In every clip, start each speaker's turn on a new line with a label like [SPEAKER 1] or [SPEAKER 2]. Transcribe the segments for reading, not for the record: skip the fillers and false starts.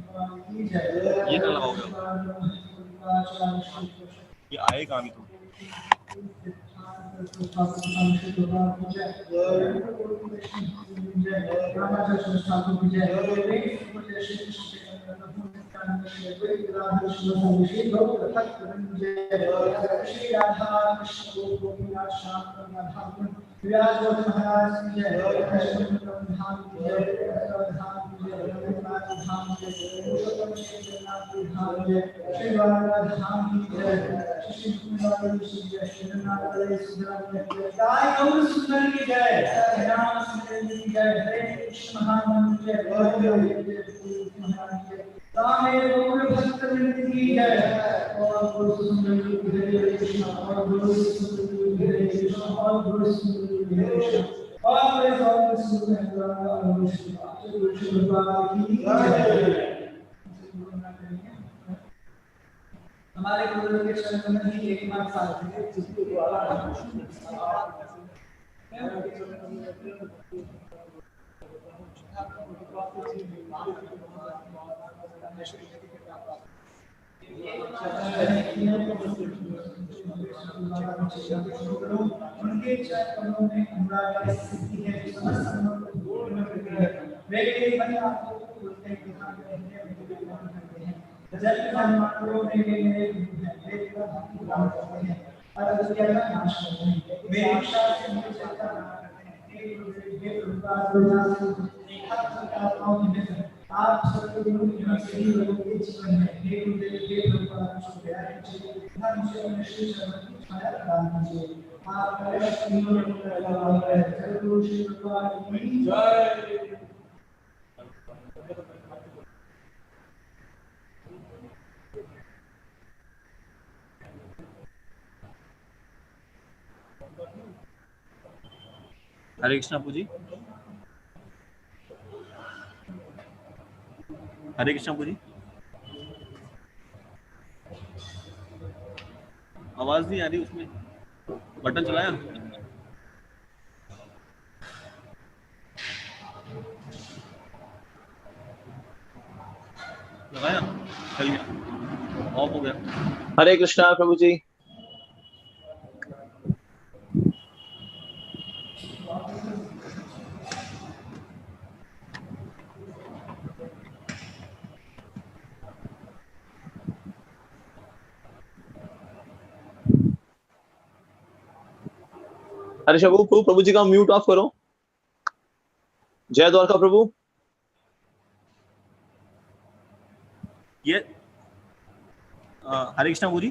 [SPEAKER 1] ये क्या लगाओगे ये आएगा अभी तो
[SPEAKER 2] हमारे गुरु के चरण में ही एकमात्र साथ है जिसके द्वारा उनके चरणों में अनुराग की स्थिति है समस्त वे मन आपको बोलते हैं जल के मात्रों में वे मेरे का नाम करते हैं और उसके अलावा नाश करते हैं वे इच्छा से मुझे चलता करते हैं हे प्रभुपाद रोजा से एक हाथ चलता आत्माओं की मित्र आप सबके गुरु की सभी लोगों के जीवन में हे गुरुदेव हे प्रभुपाद मुझको दया कीजिए तथा मुझे अपने श्री चरणों की छाया प्रदान कीजिए आप मेरे तीनों लोगों का अलावा है गुरु श्री प्रभुपाद की जय।
[SPEAKER 1] हरे कृष्णा पूजी हरे कृष्णा पूजी आवाज नहीं आ रही उसमें बटन चलाया लगाया चल गया ऑफ हो गया।
[SPEAKER 3] हरे कृष्णा प्रभु जी। हरे शबू प्रभु जी का म्यूट ऑफ करो। जय द्वारका प्रभु।
[SPEAKER 1] ये हरे कृष्णा प्रभु जी।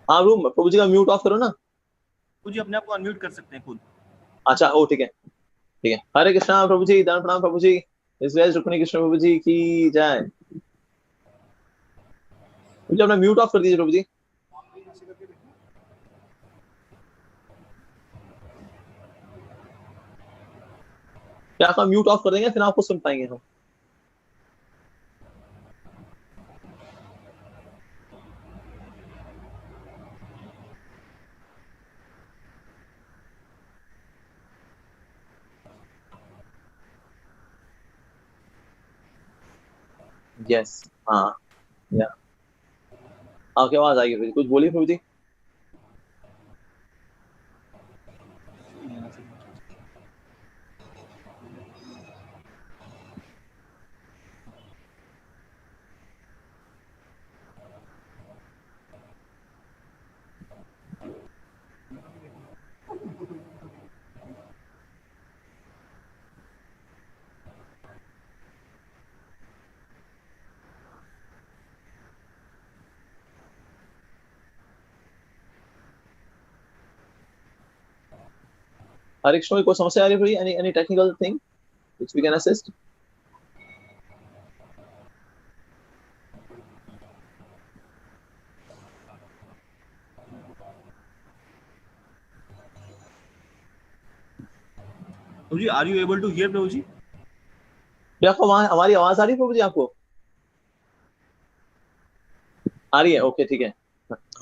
[SPEAKER 3] हाँ प्रभु जी का म्यूट ऑफ करो ना।
[SPEAKER 1] प्रभु जी अपने आप को अनम्यूट कर सकते हैं खुद।
[SPEAKER 3] अच्छा ओ ठीक है ठीक है। हरे कृष्णा प्रभु जी, दान प्रणाम प्रभु जी। इस वैस रुक्मिणी कृष्ण प्रभु जी की जय। मुझे अपना म्यूट ऑफ कर दीजिए प्रभु जी। क्या आपका म्यूट ऑफ कर देंगे फिर आपको सुन पाएंगे हम। यस हाँ या आपकी आवाज आएगी फिर कुछ बोलिए प्रभु जी। हरे कृष्ण कोई समस्या आ रही है प्रभु जी? Any technical thing which we can assist?
[SPEAKER 1] प्रभु जी are you able to hear प्रभु जी?
[SPEAKER 3] क्या आपको हमारी आवाज आ रही है प्रभु जी आपको? आ रही है ओके ठीक है।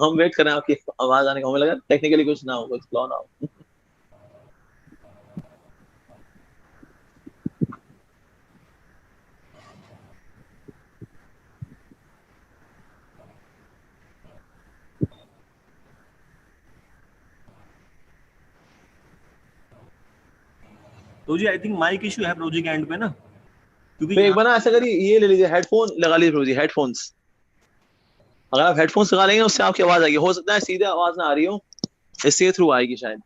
[SPEAKER 3] हम वेट कर रहे हैं आपकी आवाज आने का। हमें लगा टेक्निकली कुछ ना हो कुछ फ्लॉ ना हो।
[SPEAKER 1] प्रभु जी आई थिंक माइक इशू है प्रभु जी के एंड पे ना, क्योंकि
[SPEAKER 3] तो एक बार ना ऐसा करिए ये ले लीजिए हेडफोन लगा लीजिए प्रभु जी हेडफोन्स। अगर आप हेडफोन्स लगा लेंगे उससे आपकी आवाज आएगी। हो सकता है सीधे आवाज ना आ रही हो इससे थ्रू आएगी शायद।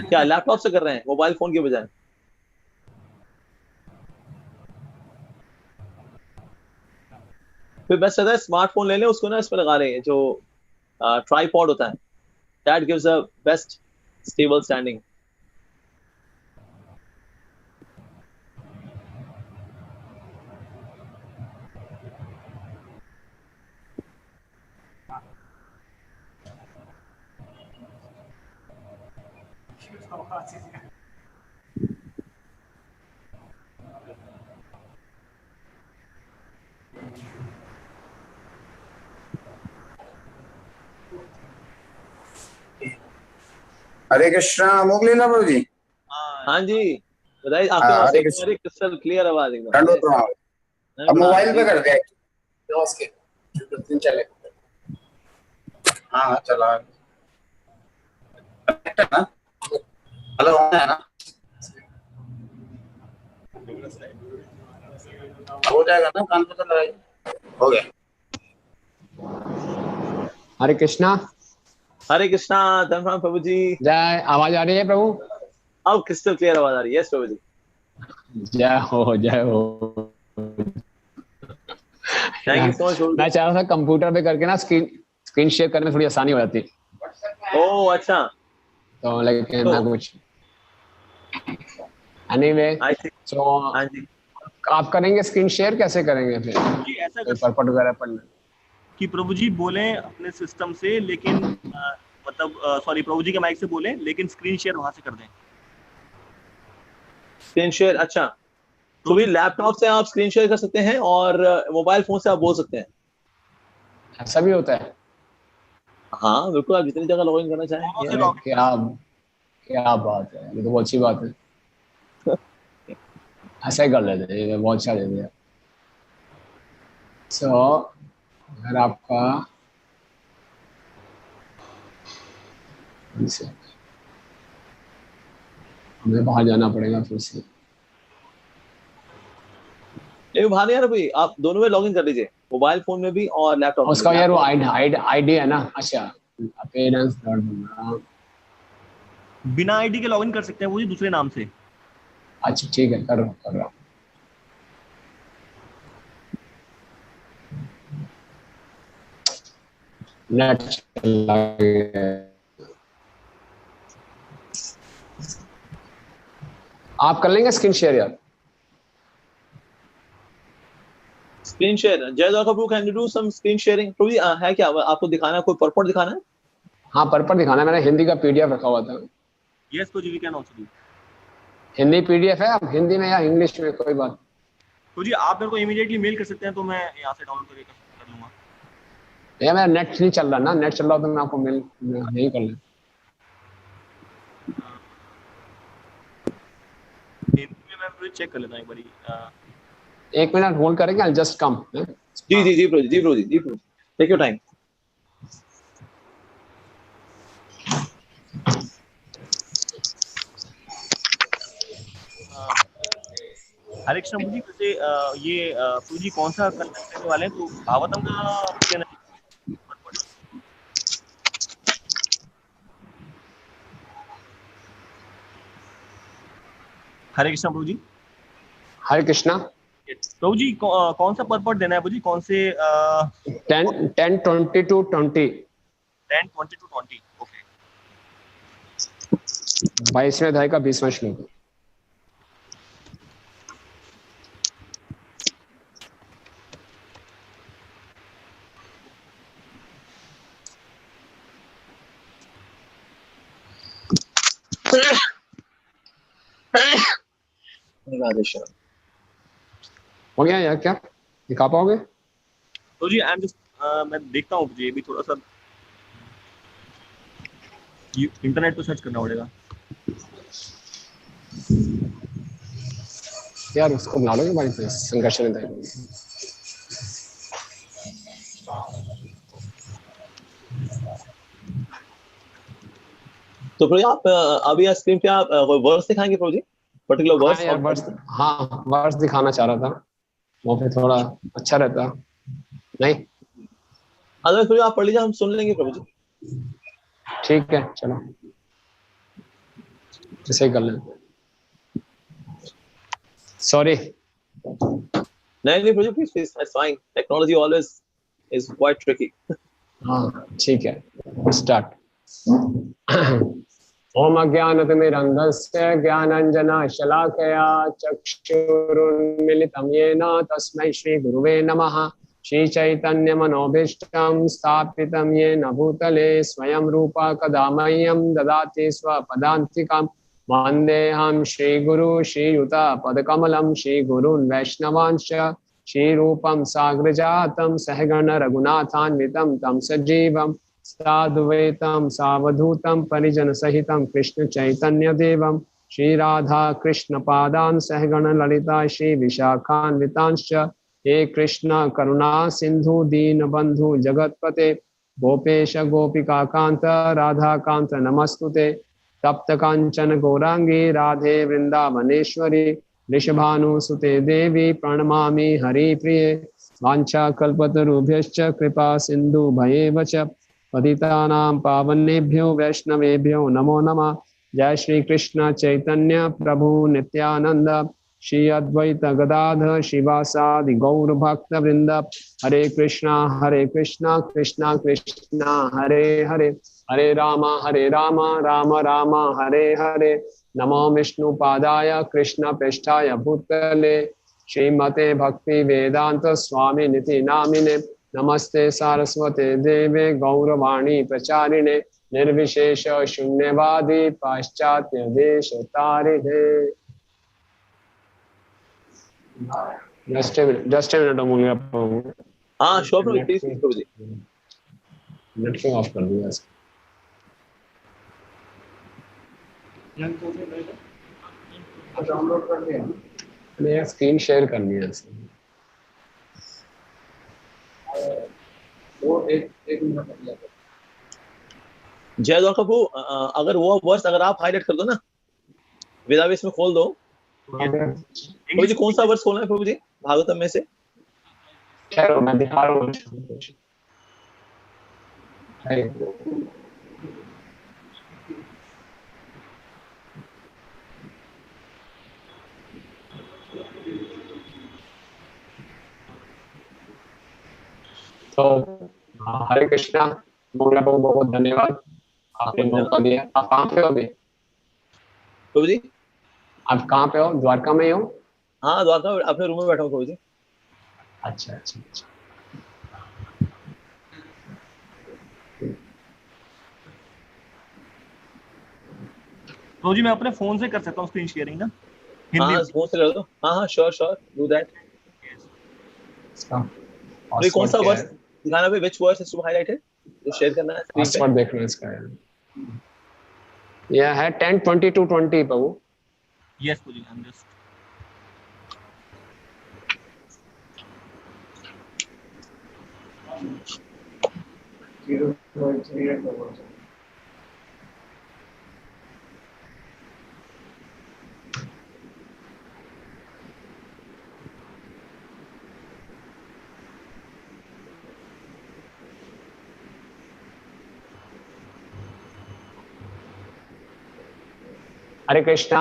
[SPEAKER 3] क्या लैपटॉप से कर रहे हैं मोबाइल फोन के बजाय? फिर बेस्ट रहता है स्मार्टफोन ले लें उसको ना इस पर लगा रहे हैं जो ट्राइपॉड होता है। That gives a best stable standing.
[SPEAKER 4] Hare Krishna मोगलीला प्रभु जी।
[SPEAKER 3] हाँ जी बताइए आपकी आवाज
[SPEAKER 4] हरे
[SPEAKER 3] सही
[SPEAKER 4] कृष्ण।
[SPEAKER 3] है क्रिस्टल क्लियर आवाज एकदम।
[SPEAKER 4] दंडवत प्रणाम। अब मोबाइल पे कर दे उसके दिन चले। हाँ चला हेलो है ना हो जाएगा ना कान पे तो लगाइए। हो गया।
[SPEAKER 5] हरे कृष्णा।
[SPEAKER 3] हरे कृष्णा धन्यवाद प्रभु जी।
[SPEAKER 5] जय। आवाज आ रही है प्रभु?
[SPEAKER 3] अब क्रिस्टल क्लियर आवाज आ रही है। यस प्रभु जी।
[SPEAKER 5] जय हो जय हो।
[SPEAKER 3] Thank you so much.
[SPEAKER 5] मैं चाह रहा था कंप्यूटर पे करके ना स्क्रीन शेयर करने में थोड़ी आसानी हो जाती।
[SPEAKER 3] ओह अच्छा।
[SPEAKER 5] तो लेकिन ना कुछ एनीवे सो
[SPEAKER 3] हाँ जी
[SPEAKER 5] आप करेंगे स्क्रीन शेयर कैसे करेंगे फिर?
[SPEAKER 1] जी ऐसा कर
[SPEAKER 5] परपट वगैरह पढ़ना
[SPEAKER 1] कि प्रभु जी बोले अपने सिस्टम से, लेकिन मतलब सॉरी प्रभु जी के माइक से बोले लेकिन स्क्रीन शेयर वहां से कर दें।
[SPEAKER 3] स्क्रीन शेयर अच्छा। तो भी लैपटॉप से आप स्क्रीन शेयर कर सकते हैं और मोबाइल फोन से आप बोल सकते हैं।
[SPEAKER 5] ऐसा भी होता है?
[SPEAKER 3] हाँ बिल्कुल आप जितनी जगह लॉगिन करना चाहें।
[SPEAKER 5] क्या क्या बात है, ये तो बहुत अच्छी बात है। ऐसा ही कर लेते हैं, बहुत अच्छा दे दिया। सो अगर आपका हमें बाहर जाना पड़ेगा फिर से।
[SPEAKER 3] लेकिन बाहर नहीं आ रहा भाई, आप दोनों में लॉगिन कर लीजिए, मोबाइल फोन में भी और लैपटॉप में
[SPEAKER 5] उसका
[SPEAKER 3] भी।
[SPEAKER 5] यार वो आईडी है ना। अच्छा, अपेयरेंस डॉट बनना।
[SPEAKER 1] बिना आईडी के लॉगिन कर सकते हैं वो जी, दूसरे नाम से।
[SPEAKER 5] अच्छा ठीक है, कर रहा हूँ। नेट चला गया। आप कर लेंगे स्क्रीन शेयर यार?
[SPEAKER 3] Screen share, Jay Kapoor, can you do some screen sharing? तो ये है क्या, आपको दिखाना है, कोई परपोर्ट दिखाना है?
[SPEAKER 5] हाँ, पर दिखाना है, मैंने हिंदी का पीडीएफ रखा हुआ था।
[SPEAKER 1] यस तो जी, we can also do.
[SPEAKER 5] Hindi PDF है, आप हिंदी में या इंग्लिश में, कोई बात।
[SPEAKER 1] तो जी आप मेरे को इमीडिएटली मेल कर सकते हैं, तो मैं यहाँ से डाउनलोड करके कर लूंगा।
[SPEAKER 5] भैया मेरा नेट नहीं चल रहा ना, नेट चल रहा तो मैं आपको मेल नहीं कर लें।
[SPEAKER 1] हिंदी में मैं पूरी चेक कर लेता हूँ एक बारी।
[SPEAKER 5] 1 मिनट होल्ड करेंगे, आई जस्ट कम।
[SPEAKER 3] जी जी जी ब्रो जी, take your time.
[SPEAKER 1] Hare Krishna ji, वैसे ये प्रभु जी कौन सा कंटेंट लेने वाले हैं? तो भागवतम का लेना है? हरे कृष्ण प्रभु जी।
[SPEAKER 5] हरे कृष्णा।
[SPEAKER 1] प्रभु जी कौन सा पर्पट देना है प्रभु जी? कौन से
[SPEAKER 5] 10 20 to 20।
[SPEAKER 1] 10 20 to 20। ओके।
[SPEAKER 5] 22वें अध्याय का 20वां श्लोक। हो गया यार, क्या दिखा पाओगे?
[SPEAKER 1] तो जी आई एम जस्ट, मैं देखता हूँ ये भी थोड़ा सा इंटरनेट पे सर्च करना पड़ेगा।
[SPEAKER 5] यार उसको बना लोगे भाई, संघर्षण अध्याय।
[SPEAKER 3] तो प्रभु जी आप अभी स्क्रीन पे आप कोई वर्स दिखाएंगे प्रभु जी, पर्टिकुलर वर्स?
[SPEAKER 5] हाँ यार वर्स, हाँ वर्स दिखाना चाह रहा था, वो फिर थोड़ा अच्छा रहता। नहीं
[SPEAKER 3] अदरवाइज प्रभु जी आप पढ़ लीजिए, हम सुन लेंगे प्रभु जी।
[SPEAKER 5] ठीक है, चलो ऐसे ही कर लें। सॉरी।
[SPEAKER 3] नहीं प्रभु जी, please please, that's fine, technology always is quite tricky.
[SPEAKER 5] हाँ ठीक है, स्टार्ट। ओम अज्ञानतिमिरन्धस्य ज्ञानाञ्जनशलाकया चक्षुरुन्मिलितं येन तस्मै श्रीगुरुवे नमः। श्रीचैतन्यमनोभीष्टं स्थापितं येन भूतले स्वयं रूपा कदा मह्यं ददाति स्वपदान्तिकं। वन्देऽहं श्रीगुरु श्रीयुतपदकमलं श्रीगुरून् वैष्णवांश्च श्रीरूपं साग्रजातं सहगण रघुनाथान्वितं तं सजीवं साद्वैतं सावधूतं परिजन सहितं कृष्ण चैतन्य देवं श्री राधा कृष्ण पादान सहगण ललिता श्री विशाखान्वितांश्च। हे कृष्ण करुणा सिंधु दीन बंधु जगतपते गोपेश गोपिका कांत राधा कांत नमस्तुते। तप्त कांचन गौरांगी राधे वृंदावनेश्वरी वृषभानुसुते देवी प्रणमामि हरिप्रिये। वाञ्छाकल्पतरुभ्यश्च कृपा सिंधु भयेव च पतितानां पावनेभ्यो वैष्णवेभ्यो नमो नमः। जय श्री कृष्ण चैतन्य प्रभु नित्यानंद श्री अद्वैत गदाधर शिवासादि गौर भक्त वृंद। हरे कृष्णा कृष्णा कृष्णा हरे हरे, हरे राम राम राम हरे हरे। नमो विष्णु पादाय कृष्ण पृष्ठाय भूतले श्रीमते भक्ति वेदांत स्वामी निति नामिने। नमस्ते सारस्वते देवे गौरवाणी प्रचारिणे निर्विशेष शून्यवादी पाश्चात्य देश तारिणे। Just a minute Amulya.
[SPEAKER 3] हाँ sure Prabhu, please Prabhu ji.
[SPEAKER 5] Net क्यों ऑफ कर दिया? डाउनलोड कर दिया, मैं स्क्रीन शेयर करनी है। वो एक मिनट लग जाता है।
[SPEAKER 3] जय द्वारका प्रभु, अगर वो वर्स अगर आप हाईलाइट कर दो ना, वेदावेश में खोल दो। प्रभु जी कौन सा वर्स खोलना है प्रभु जी भागवतम में से?
[SPEAKER 5] चलो मैं दिखा रहा हूँ। तो हरे कृष्णा, बहुत बहुत धन्यवाद, आपने मौका दिया। आप कहाँ पे हो अभी?
[SPEAKER 3] प्रभु जी
[SPEAKER 5] आप कहाँ पे हो? द्वारका में ही हो?
[SPEAKER 3] हाँ द्वारका में अपने रूम में बैठा हूँ प्रभु जी।
[SPEAKER 5] अच्छा अच्छा अच्छा।
[SPEAKER 1] तो जी मैं अपने फोन से कर सकता हूँ स्क्रीन शेयरिंग ना, हिंदी
[SPEAKER 3] हाँ
[SPEAKER 1] में?
[SPEAKER 3] फोन से कर दो। हाँ श्योर डू दैट।
[SPEAKER 5] इसका
[SPEAKER 3] तो कौन सा
[SPEAKER 5] पासवर्ड क्या
[SPEAKER 3] वर्स
[SPEAKER 5] है?
[SPEAKER 3] दिखाना पे, which verse is to highlighted, जो शेयर करना है स्क्रीन पे?
[SPEAKER 5] पासवर्ड देखना है इसका। यह है 10:22:20 बाबू।
[SPEAKER 1] यस प्रभु जी, I am just
[SPEAKER 5] Hare Krishna,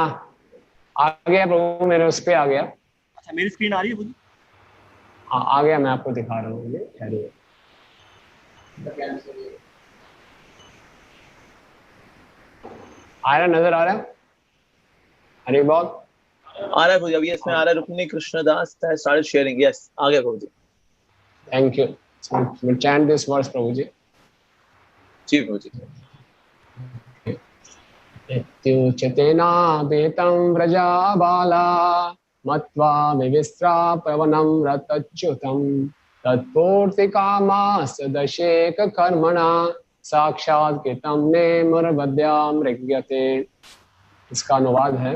[SPEAKER 5] आ गया प्रभु, मेरे उस पे आ गया।
[SPEAKER 1] अच्छा मेरी स्क्रीन आ रही है प्रभु जी?
[SPEAKER 5] हाँ आ गया, मैं आपको दिखा रहा हूँ। ठहरिए। आ रहा, नजर आ रहा है? हरे बोल।
[SPEAKER 3] आ रहा है प्रभु जी, अभी इसमें आ रहा है Rukmini Krishnadas started sharing. Yes आ गया प्रभु जी।
[SPEAKER 5] Thank you. So, chant this verse प्रभु जी।
[SPEAKER 3] जी प्रभु जी।
[SPEAKER 5] इत्युच्यतेनापेतं व्रजा बाला मत्वा विविस्त्रा प्रवनं रतच्युतं तत्पूर्तिकामास्य दशेक कर्मणा साक्षात् कृतं नेमुर्वद्यां मृग्यते। इसका अनुवाद है,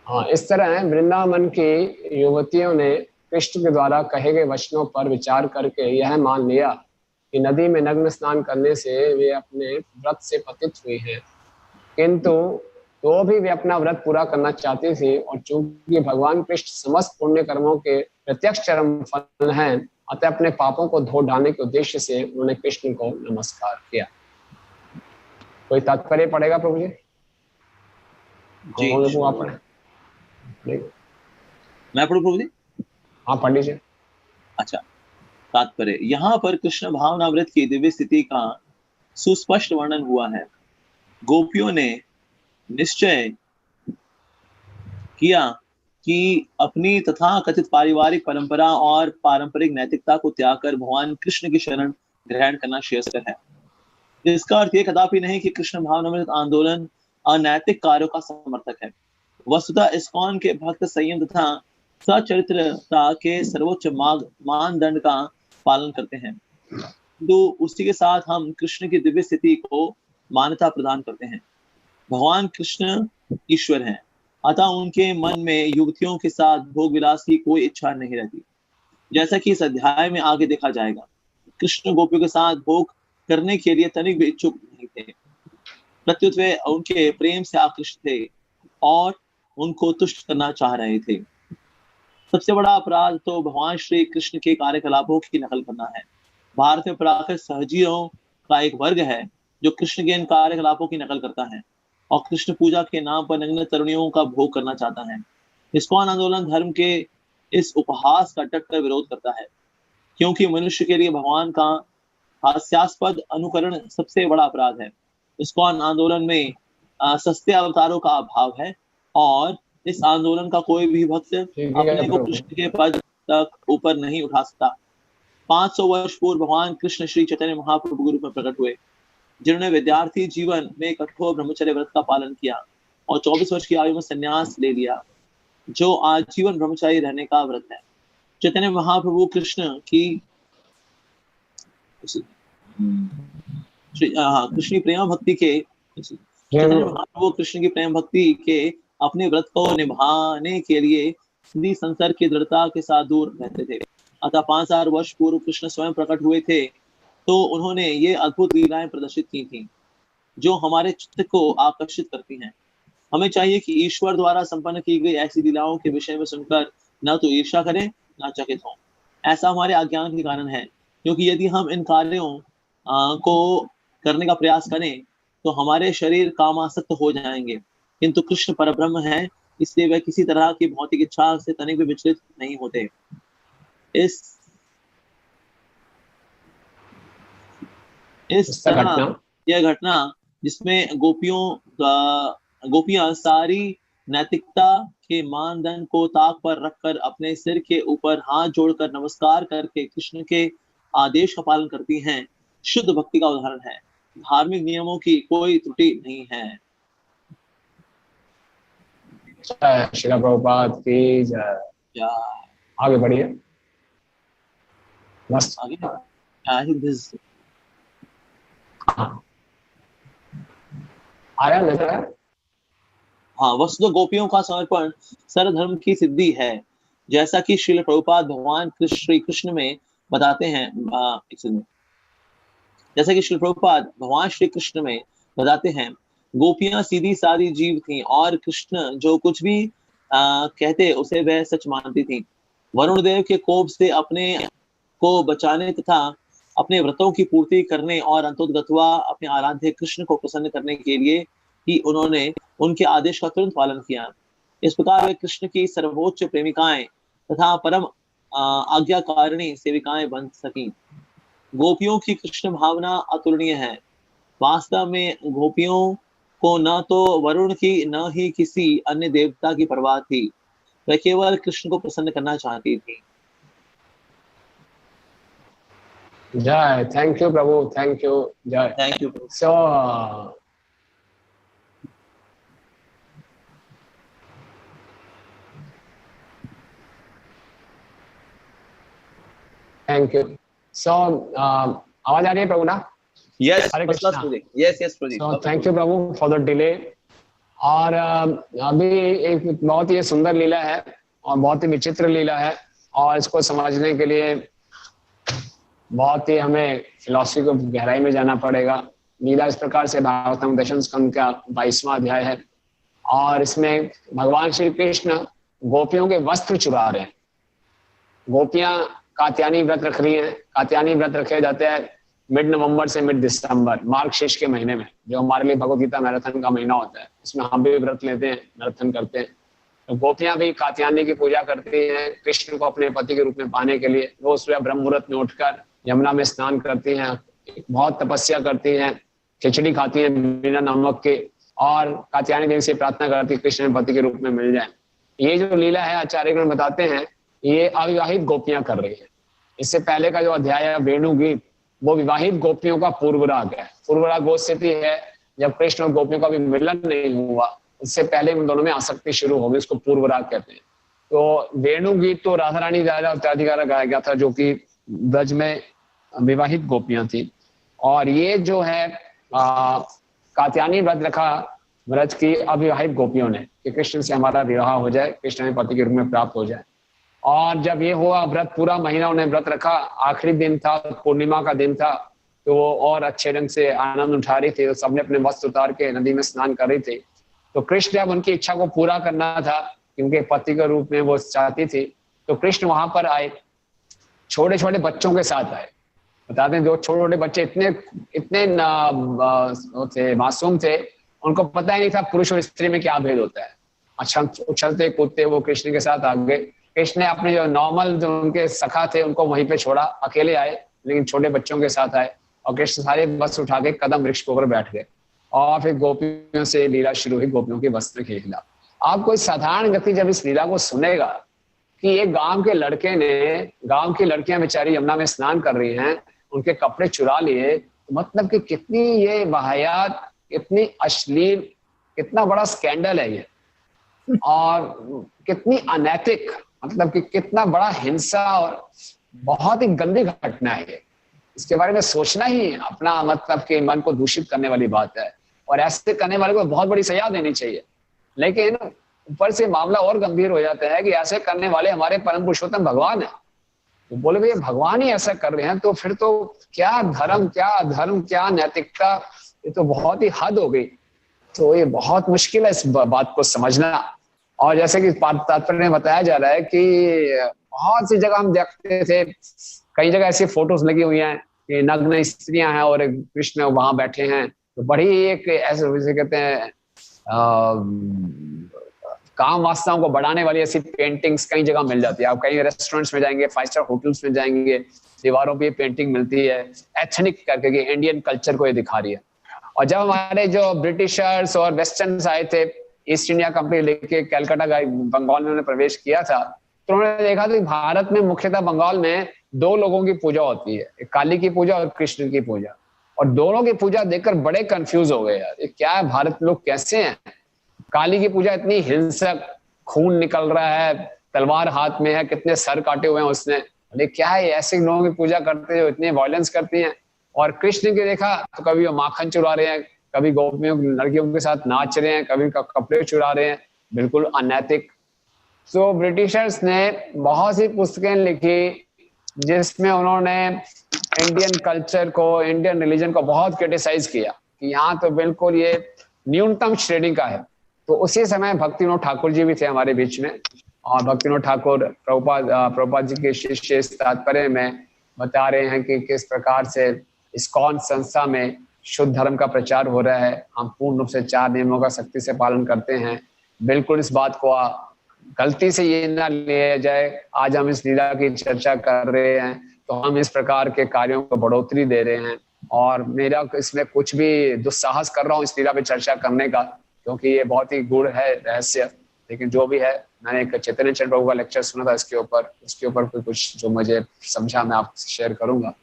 [SPEAKER 5] हाँ, इस तरह वृंदावन की युवतियों ने कृष्ण के द्वारा कहे गए वचनों पर विचार करके यह मान लिया कि नदी में नग्न स्नान करने से वे अपने व्रत से पतित हुई हैं, किंतु तो भी वे अपना व्रत पूरा करना चाहती थी, और चूंकि भगवान कृष्ण समस्त पुण्य कर्मों के प्रत्यक्ष चरम फल हैं, अतः अपने पापों को धो डालने के उद्देश्य से उन्होंने कृष्ण को नमस्कार किया। कोई तात्पर्य पड़ेगा प्रभु जी?
[SPEAKER 3] जी
[SPEAKER 5] आप पढ़े।
[SPEAKER 3] मैं पढ़ूं प्रभु जी?
[SPEAKER 5] हाँ पढ़ लीजिए।
[SPEAKER 3] अच्छा, तात्पर्य यहाँ पर कृष्ण भावनामृत की दिव्य स्थिति का सुस्पष्ट वर्णन हुआ है। गोपियों ने निश्चय किया कि अपनी तथा कथित पारिवारिक परंपरा और पारंपरिक नैतिकता को त्याग कर भगवान कृष्ण की शरण ग्रहण करना श्रेयस्कर है। इसका अर्थ यह कदापि नहीं कि कृष्ण भावनामृत आंदोलन अनैतिक कार्यों का समर्थक है। वस्तुतः इस्कॉन के भक्त संयम तथा सचरित्रता के सर्वोच्च मानदंड का पालन करते हैं, तो उसी के साथ हम कृष्ण की दिव्य स्थिति को मान्यता प्रदान करते हैं। भगवान कृष्ण ईश्वर हैं, अतः उनके मन में युवतियों के साथ भोग विलास की कोई इच्छा नहीं रहती। जैसा कि इस अध्याय में आगे देखा जाएगा, कृष्ण गोपियों के साथ भोग करने के लिए तनिक भी इच्छुक नहीं थे। प्रत्युत वे उनके प्रेम से आकृष्ट थे और उनको तुष्ट करना चाह रहे थे। सबसे बड़ा अपराध तो भगवान श्री कृष्ण के कार्यकलापों की नकल करना है। भारत में प्राकृत सहजीवियों का एक वर्ग है जो कृष्ण के इन कार्यकलापों की नकल करता है और कृष्ण पूजा के नाम पर नग्न तरुणियों का भोग करना चाहता है। इस्कॉन आंदोलन धर्म के इस उपहास का डट कर विरोध करता है, क्योंकि मनुष्य के लिए भगवान का हास्यास्पद अनुकरण सबसे बड़ा अपराध है। इस्कॉन आंदोलन में सस्ते अवतारों का अभाव है और इस आंदोलन का कोई भी भक्त अपने को कृष्ण के पद तक ऊपर नहीं उठा सकता। 500 वर्ष पूर्व भगवान कृष्ण श्री चैतन्य महाप्रभु के रूप में प्रकट हुए, जिन्होंने विद्यार्थी जीवन में कठोर ब्रह्मचर्य व्रत का पालन किया और 24 वर्ष की आयु में संन्यास ले लिया, जो आजीवन ब्रह्मचारी रहने का व्रत है। चैतन्य महाप्रभु कृष्ण की कृष्ण प्रेम भक्ति के चैतन्य महाप्रभु कृष्ण की प्रेम भक्ति के अपने व्रत को निभाने के लिए संसार की दृढ़ता के साथ दूर रहते थे। अतः 5000 वर्ष पूर्व कृष्ण स्वयं प्रकट हुए थे तो उन्होंने ये अद्भुत लीलाएं प्रदर्शित की थी जो हमारे चित्त को आकर्षित करती हैं। हमें चाहिए कि ईश्वर द्वारा संपन्न की गई ऐसी लीलाओं के विषय में सुनकर न तो ईर्ष्या करें न चकित हों। ऐसा हमारे अज्ञान के कारण है, क्योंकि यदि हम इन कार्यों को करने का प्रयास करें तो हमारे शरीर कामासक्त हो जाएंगे, किंतु कृष्ण परब्रह्म है, इसलिए वह किसी तरह की भौतिक इच्छा से तनिक भी विचलित नहीं होते। इस तरह यह घटना जिसमें गोपियां सारी नैतिकता के मानदंड को ताक पर रखकर अपने सिर के ऊपर हाथ जोड़कर नमस्कार करके कृष्ण के आदेश का पालन करती हैं, शुद्ध भक्ति का उदाहरण है। धार्मिक नियमों की कोई त्रुटि नहीं है।
[SPEAKER 5] श्रील प्रभुपाद की जय। आगे बढ़िए। बस
[SPEAKER 3] आगे
[SPEAKER 5] आया नजर है।
[SPEAKER 3] हाँ, वस्तुतः गोपियों का समर्पण सर्वधर्म की सिद्धि है, जैसा कि श्रील प्रभुपाद भगवान श्री कृष्ण में बताते हैं। जैसा कि श्री प्रभुपाद भगवान श्री कृष्ण में बताते हैं, गोपियां सीधी सादी जीव थीं और कृष्ण जो कुछ भी कहते उसे वह सच मानती थीं। वरुण देव के कोप से अपने को बचाने तथा अपने व्रतों की पूर्ति करने और अंतोदगत्वा अपने आराध्य कृष्ण को प्रसन्न करने के लिए ही उन्होंने उनके आदेश का तुरंत पालन किया। इस प्रकार वे कृष्ण की सर्वोच्च प्रेमिकाएं तथा परम आज्ञाकारिणी सेविकाएं बन सकी। गोपियों की कृष्ण भावना अतुलनीय है। वास्तव में गोपियों को न तो वरुण की न ही किसी अन्य देवता की परवाह थी, वह केवल कृष्ण को प्रसन्न करना चाहती थी।
[SPEAKER 5] जय। थैंक यू प्रभु, थैंक यू। जय।
[SPEAKER 3] Thank you.
[SPEAKER 5] So thank you. So आवाज आ रही है प्रभु ना?
[SPEAKER 3] Yes,
[SPEAKER 5] Hare Krishna.
[SPEAKER 3] Yes Pradeep.
[SPEAKER 5] So thank you प्रभु फॉर द डिले। और अभी एक बहुत ही सुंदर लीला है और बहुत ही विचित्र लीला है, और इसको समझने के लिए बहुत ही हमें फिलॉसफी को गहराई में जाना पड़ेगा। लीला इस प्रकार से भागवतम दशम स्कंद का 22वां अध्याय है, और इसमें भगवान श्री कृष्ण गोपियों के वस्त्र चुरा रहे हैं। गोपियां कात्यायनी व्रत रख रही हैं। कात्यायनी व्रत रखे जाते हैं मिड नवंबर से मिड दिसंबर, मार्गशीर्ष के महीने में, जो हमारे लिए भगवद गीता मैराथन का महीना होता है। इसमें हम भी व्रत लेते हैं, मैराथन करते हैं। तो गोपियां भी कात्यायनी की पूजा करती हैं कृष्ण को अपने पति के रूप में पाने के लिए। रोज सुबह ब्रह्म मुहूर्त में उठकर यमुना में स्नान करती हैं, बहुत तपस्या करती हैं, खिचड़ी खाती हैं बिना नमक के, और कात्यायनी देवी से प्रार्थना करती है कृष्ण पति के रूप में मिल जाए। ये जो लीला है आचार्यगण बताते हैं ये अविवाहित गोपियां कर रही है। इससे पहले का जो अध्याय है वेणु गीत, वो विवाहित गोपियों का पूर्व राग है। पूर्व राग वो स्थिति है जब कृष्ण और गोपियों का भी मिलन नहीं हुआ, उससे पहले उन दोनों में आसक्ति शुरू हो गई, उसको पूर्व राग कहते हैं। तो वेणु गीत तो राधा रानी द्वारा उत्तराधिकार गाया गया था, जो कि ब्रज में विवाहित गोपियां थी। और ये जो है कात्यायनी व्रत रखा ब्रज की अविवाहित गोपियों ने कि कृष्ण से हमारा विवाह हो जाए, कृष्ण में पति के रूप में प्राप्त हो जाए। और जब ये हुआ, व्रत पूरा महीना उन्हें व्रत रखा, आखिरी दिन था, पूर्णिमा का दिन था, तो वो और अच्छे ढंग से आनंद उठा रही थी। तो सबने अपने वस्त्र उतार के नदी में स्नान कर रही थी। तो कृष्ण अब उनकी इच्छा को पूरा करना था, क्योंकि पति के रूप में वो चाहती थी। तो कृष्ण वहां पर आए, छोटे छोटे बच्चों के साथ आए। बताते हैं जो छोटे छोटे बच्चे इतने थे, मासूम थे, उनको पता ही नहीं था पुरुष और स्त्री में क्या भेद होता है। अच्छा, उछलते कूदते वो कृष्ण के साथ आ गए। कृष्ण ने अपने जो नॉर्मल जो उनके सखा थे उनको वहीं पे छोड़ा, अकेले आए, लेकिन छोटे बच्चों के साथ आए। और कृष्ण सारे वस्त्र उठा के कदम वृक्ष के ऊपर बैठ गए, और फिर गोपियों से लीला शुरू हुई, गोपियों के वस्त्र की लीला। आप कोई साधारण व्यक्ति जब इस लीला को सुनेगा कि एक गांव के लड़के ने, गांव की लड़कियां बेचारी यमुना में स्नान कर रही हैं, उनके कपड़े चुरा लिए, मतलब कि कितनी ये वाहियात, कितनी अश्लील, कितना बड़ा स्कैंडल है ये, और कितनी अनैतिक, मतलब कि कितना बड़ा हिंसा और बहुत ही गंदी घटना है ये। इसके बारे में सोचना ही अपना मतलब कि मन को दूषित करने वाली बात है, और ऐसे करने वाले को बहुत बड़ी सजा देनी चाहिए। लेकिन ऊपर से मामला और गंभीर हो जाता है कि ऐसे करने वाले हमारे परम पुरुषोत्तम भगवान है। तो बोले भैया भगवान ही ऐसा कर रहे हैं तो फिर तो क्या धर्म, क्या अधर्म, क्या नैतिकता, ये तो बहुत ही हद हो गई। तो ये बहुत मुश्किल है इस बात को समझना। और जैसे कि तात्पर्य में बताया जा रहा है कि बहुत सी जगह हम देखते थे, कई जगह ऐसी फोटोज लगी हुई हैं कि नग्न स्त्रियां हैं और कृष्ण वहां बैठे हैं। तो बड़ी एक ऐसे जैसे कहते हैं काम वासनाओं को बढ़ाने वाली ऐसी पेंटिंग्स कई जगह मिल जाती है। आप कई रेस्टोरेंट्स में जाएंगे, 5 स्टार होटल्स में जाएंगे, दीवारों पे पेंटिंग मिलती है एथनिक करके कि इंडियन कल्चर को ये दिखा रही है। और जब हमारे जो ब्रिटिशर्स और वेस्टर्न्स आए थे, ईस्ट इंडिया कंपनी लेके कलकत्ता बंगाल में उन्होंने प्रवेश किया था, तो उन्होंने देखा था कि भारत में मुख्यतः बंगाल में 2 लोगों की पूजा होती है, एक काली की पूजा और कृष्ण की पूजा। और दोनों की पूजा देखकर बड़े कंफ्यूज हो गए, यार ये क्या है, भारत में लोग कैसे हैं? काली की पूजा इतनी हिंसक, खून निकल रहा है, तलवार हाथ में है, कितने सर काटे हुए हैं उसने, अरे क्या है, ऐसे लोगों की पूजा करते हैं जो इतने वायलेंस करती हैं। और कृष्ण की देखा तो कभी वो माखन चुरा रहे हैं, कभी गोपियों लड़कियों के साथ नाच रहे हैं, कभी कपड़े चुरा रहे हैं, बिल्कुल अनैतिक। तो ब्रिटिशर्स ने बहुत सी पुस्तकें लिखी जिसमें उन्होंने इंडियन कल्चर को, इंडियन रिलीजन को बहुत क्रिटिसाइज किया कि यहाँ तो बिल्कुल ये न्यूनतम श्रेणी का है। तो उसी समय भक्तिविनोद ठाकुर जी भी थे हमारे बीच में, और भक्तिविनोद ठाकुर प्रभुपाद जी के शिष्य इस तात्पर्य में बता रहे हैं कि किस प्रकार से इस्कॉन संस्था में शुद्ध धर्म का प्रचार हो रहा है। हम पूर्ण रूप से 4 नियमों का सख्ती से पालन करते हैं। बिल्कुल इस बात को गलती से ये ना लिया जाए, आज हम इस लीला की चर्चा कर रहे हैं तो हम इस प्रकार के कार्यों को बढ़ोतरी दे रहे हैं। और मेरा इसमें कुछ भी दुस्साहस कर रहा हूँ इस लीला पे चर्चा करने का, क्योंकि ये बहुत ही गूढ़ है रहस्य। लेकिन जो भी है, मैंने एक चैतन्य चंद्र प्रभु का लेक्चर सुना था उसके ऊपर कुछ जो मुझे समझा मैं आपसे शेयर करूंगा।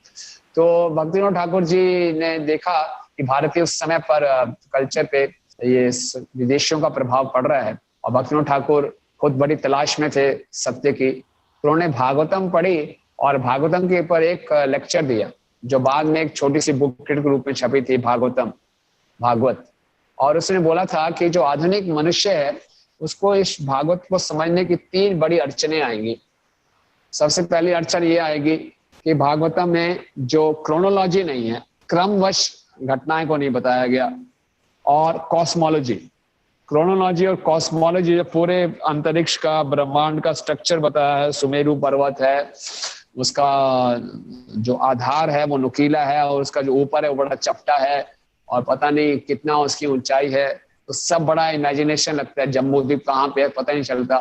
[SPEAKER 5] तो भक्तिविनोद ठाकुर जी ने देखा कि भारतीय उस समय पर कल्चर पे ये विदेशियों का प्रभाव पड़ रहा है, और भक्तिविनोद ठाकुर खुद बड़ी तलाश में थे सत्य की। तो उन्होंने भागवतम पढ़ी और भागवतम के ऊपर एक लेक्चर दिया जो बाद में एक छोटी सी बुक के रूप में छपी थी, भागवत। और उसने बोला था कि जो आधुनिक मनुष्य है उसको इस भागवत को समझने की 3 बड़ी अड़चनें आएंगी। सबसे पहली अड़चन ये आएगी कि भागवतम में जो क्रोनोलॉजी नहीं है, क्रमवश घटनाएं को नहीं बताया गया, और कॉस्मोलॉजी, क्रोनोलॉजी और कॉस्मोलॉजी जो पूरे अंतरिक्ष का, ब्रह्मांड का स्ट्रक्चर बताया है। सुमेरु पर्वत है, उसका जो आधार है वो नुकीला है, और उसका जो ऊपर है वो बड़ा चपटा है, और पता नहीं कितना उसकी ऊंचाई है। तो सब बड़ा इमेजिनेशन लगता है, जम्मू द्वीप कहाँ पे है पता नहीं चलता।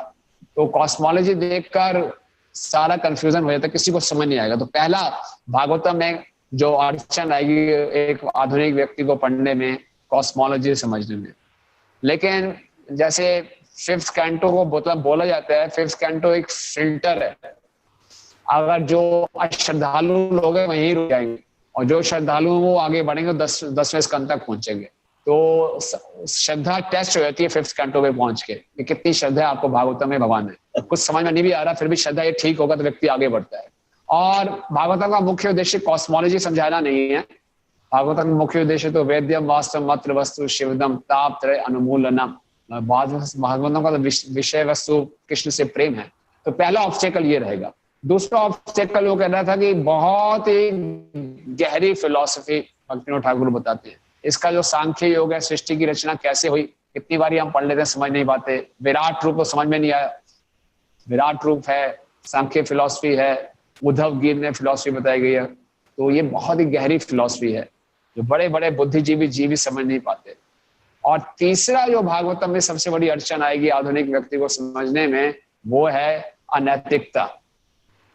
[SPEAKER 5] तो कॉस्मोलॉजी देखकर सारा कंफ्यूजन हो जाता है, किसी को समझ नहीं आएगा। तो पहला भागवतम में जो अड़चन आएगी एक आधुनिक व्यक्ति को पढ़ने में, कॉस्मोलॉजी समझने में। लेकिन जैसे 5th कैंटो को बोला जाता है, 5th कैंटो एक फिल्टर है। अगर जो श्रद्धालु लोग हैं वहीं रुक जाएंगे, और जो श्रद्धालु हैं वो आगे बढ़ेंगे, 10वें स्कंद तक पहुंचेंगे। तो श्रद्धा टेस्ट हो जाती है 5th कैंटो पे पहुंच के कि कितनी श्रद्धा है आपको भागवतम में भगवान है। कुछ समझ में नहीं भी आ रहा, फिर भी श्रद्धा ये ठीक होगा तो व्यक्ति आगे बढ़ता है। और भागवतम का मुख्य उद्देश्य कॉस्मोलॉजी समझाना नहीं है। भागवतम का मुख्य उद्देश्य तो वेद्यम वास्तव मत्र वस्तु शिवदम ताप त्रय अनुमूलनम। भागवतम का विषय वस्तु कृष्ण से प्रेम है। तो पहला ऑब्स्टेकल ये रहेगा। दूसरा ऑब्स्टेकल वो कह रहा था कि बहुत ही गहरी फिलॉसफी भक्तिविनोद ठाकुर बताते हैं। इसका जो सांख्य योग है, सृष्टि की रचना कैसे हुई, कितनी बार हम पढ़ लेते हैं समझ नहीं पाते। विराट रूप तो समझ में नहीं आया, विराट रूप है, सांख्य फिलॉसफी है, उद्धव गीर ने फिलॉसफी बताई गई है। तो ये बहुत ही गहरी फिलॉसफी है जो बड़े बड़े बुद्धिजीवी जीवी समझ नहीं पाते। और तीसरा जो भागवतम में सबसे बड़ी अड़चन आएगी आधुनिक व्यक्ति को समझने में, वो है अनैतिकता।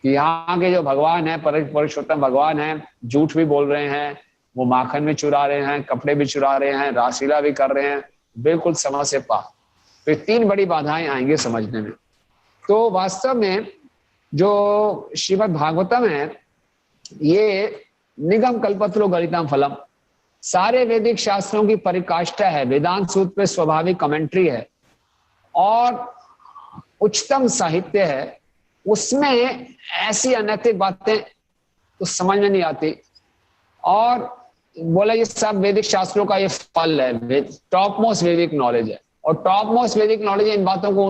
[SPEAKER 5] कि यहाँ के जो भगवान है, पुरुषोत्तम भगवान है, झूठ भी बोल रहे हैं, वो माखन भी चुरा रहे हैं, कपड़े भी चुरा रहे हैं, रासलीला भी कर रहे हैं, बिल्कुल समझ से पार। तो 3 बड़ी बाधाएं आएंगे समझने में। तो वास्तव में जो श्रीमद् भागवतम है ये निगम कल्पतरु गणितम फलम, सारे वैदिक शास्त्रों की परिकाष्ठा है, वेदांत सूत्र पे स्वाभाविक कमेंट्री है, और उच्चतम साहित्य है। उसमें ऐसी अनैतिक बातें तो समझ में नहीं आती। और बोला ये सब वैदिक शास्त्रों का ये फल है, टॉप मोस्ट वैदिक नॉलेज है, और टॉप मोस्ट वैदिक नॉलेज इन बातों को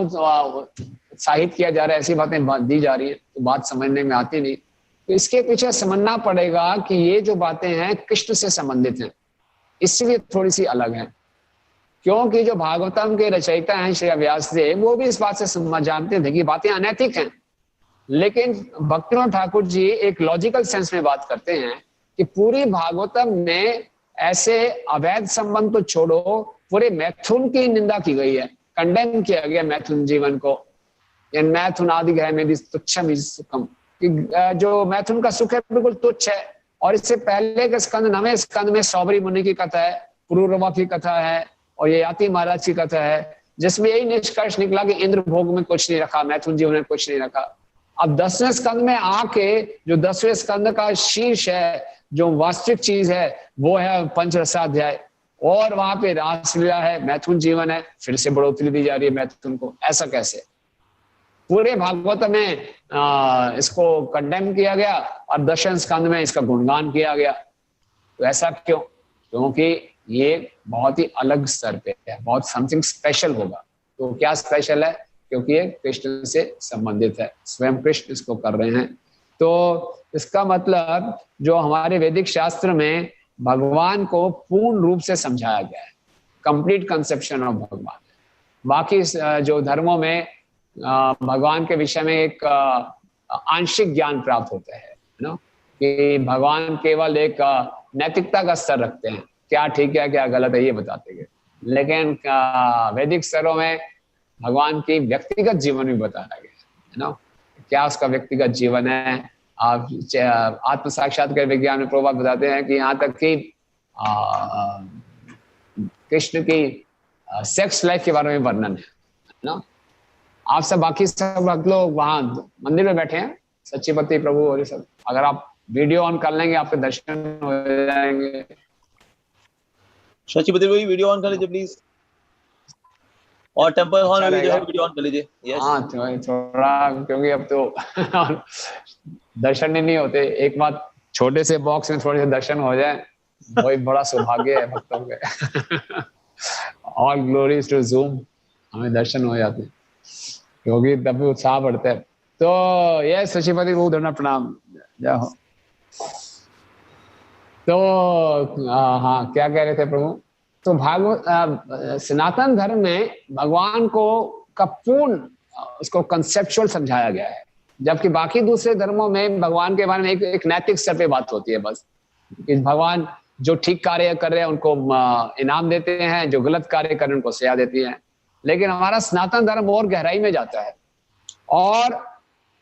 [SPEAKER 5] उत्साहित किया जा रहा है, ऐसी बातें दी जा रही है, तो बात समझने में आती नहीं। तो इसके पीछे समझना पड़ेगा कि ये जो बातें हैं कृष्ण से संबंधित हैं, इसलिए थोड़ी सी अलग है। क्योंकि जो भागवतम के रचयिता हैं श्री व्यास देव, वो भी इस बात से जानते थे कि बातें अनैतिक हैं, लेकिन भक्तिविनोद ठाकुर जी एक लॉजिकल सेंस में बात करते हैं कि पूरी भागवतम में ऐसे अवैध संबंध तो छोड़ो, पूरे मैथुन की निंदा की गई है, कंडेम किया गया मैथुन जीवन को। मैथुन आदि है मेरी तुच्छम सुखम, जो मैथुन का सुख है बिल्कुल तुच्छ है। और इससे पहले के स्कंद, 9वें स्कंद में सौबरी मुनि की कथा है, पुरूरवा की कथा है और ये याति महाराज की कथा है, जिसमें यही निष्कर्ष निकला कि इंद्र भोग में कुछ नहीं रखा, मैथुन जीवन में कुछ नहीं रखा। अब 10वें स्कंद में आके जो 10वें स्कंद का शीर्ष है, जो वास्तविक चीज है, वो है पंचरसाध्याय, और वहां पे रासलीला है, मैथुन जीवन है, फिर से बढ़ोतरी दी जा रही है मैथुन को। ऐसा कैसे? पूरे भागवत में इसको कंडेम किया गया और 10वें स्कंद में इसका गुणगान किया गया। तो ऐसा क्यों? क्योंकि ये बहुत ही अलग स्तर पे है, बहुत समथिंग स्पेशल होगा। तो क्या स्पेशल है? क्योंकि ये कृष्ण से संबंधित है, स्वयं कृष्ण इसको कर रहे हैं। तो इसका मतलब जो हमारे वैदिक शास्त्र में भगवान को पूर्ण रूप से समझाया गया है, कंप्लीट कंसेप्शन ऑफ भगवान। बाकी जो धर्मों में भगवान के विषय में एक आंशिक ज्ञान प्राप्त होता है ना, कि भगवान केवल एक नैतिकता का स्तर रखते हैं, क्या ठीक है क्या गलत है ये बताते हैं। लेकिन वैदिक स्तरों में भगवान की व्यक्तिगत जीवन भी बताया गया है ना, क्या उसका व्यक्तिगत जीवन है। आप आत्म साक्षात्कार विज्ञान में प्रभुपाद बताते हैं कि यहाँ तक कि कृष्ण की सेक्स लाइफ के बारे में वर्णन है ना। आप सब बाकी सब भक्त लोग वहां मंदिर में बैठे हैं, सच्चीपति प्रभु और ये सब, अगर आप वीडियो ऑन कर लेंगे आपके दर्शन हो जाएंगे।
[SPEAKER 3] सच्चीपति भाई वीडियो ऑन कर लीजिए प्लीज, और टेम्पल हॉल में जो है वीडियो ऑन कर लीजिए। यस
[SPEAKER 5] हाँ थोड़ा, क्योंकि अब तो दर्शन नहीं होते, एक बात छोटे से बॉक्स में थोड़े से दर्शन हो जाए वही बड़ा सौभाग्य है भक्तों के। ऑल ग्लोरीज टू ज़ूम, हमें दर्शन हो जाते हैं क्योंकि तब भी उत्साह बढ़ता है। तो ये सचिपति को धन्यवाद प्रणाम। जय हो। तो हाँ क्या कह रहे थे प्रभु? तो भागवत सनातन धर्म में भगवान को का पूर्ण उसको कंसेप्चुअल समझाया गया है, जबकि बाकी दूसरे धर्मों में भगवान के बारे में एक नैतिक स्तर पे बात होती है बस, कि भगवान जो ठीक कार्य कर रहे हैं उनको इनाम देते हैं, जो गलत कार्य कर रहे हैं उनको सजा देती हैं। लेकिन हमारा सनातन धर्म और गहराई में जाता है और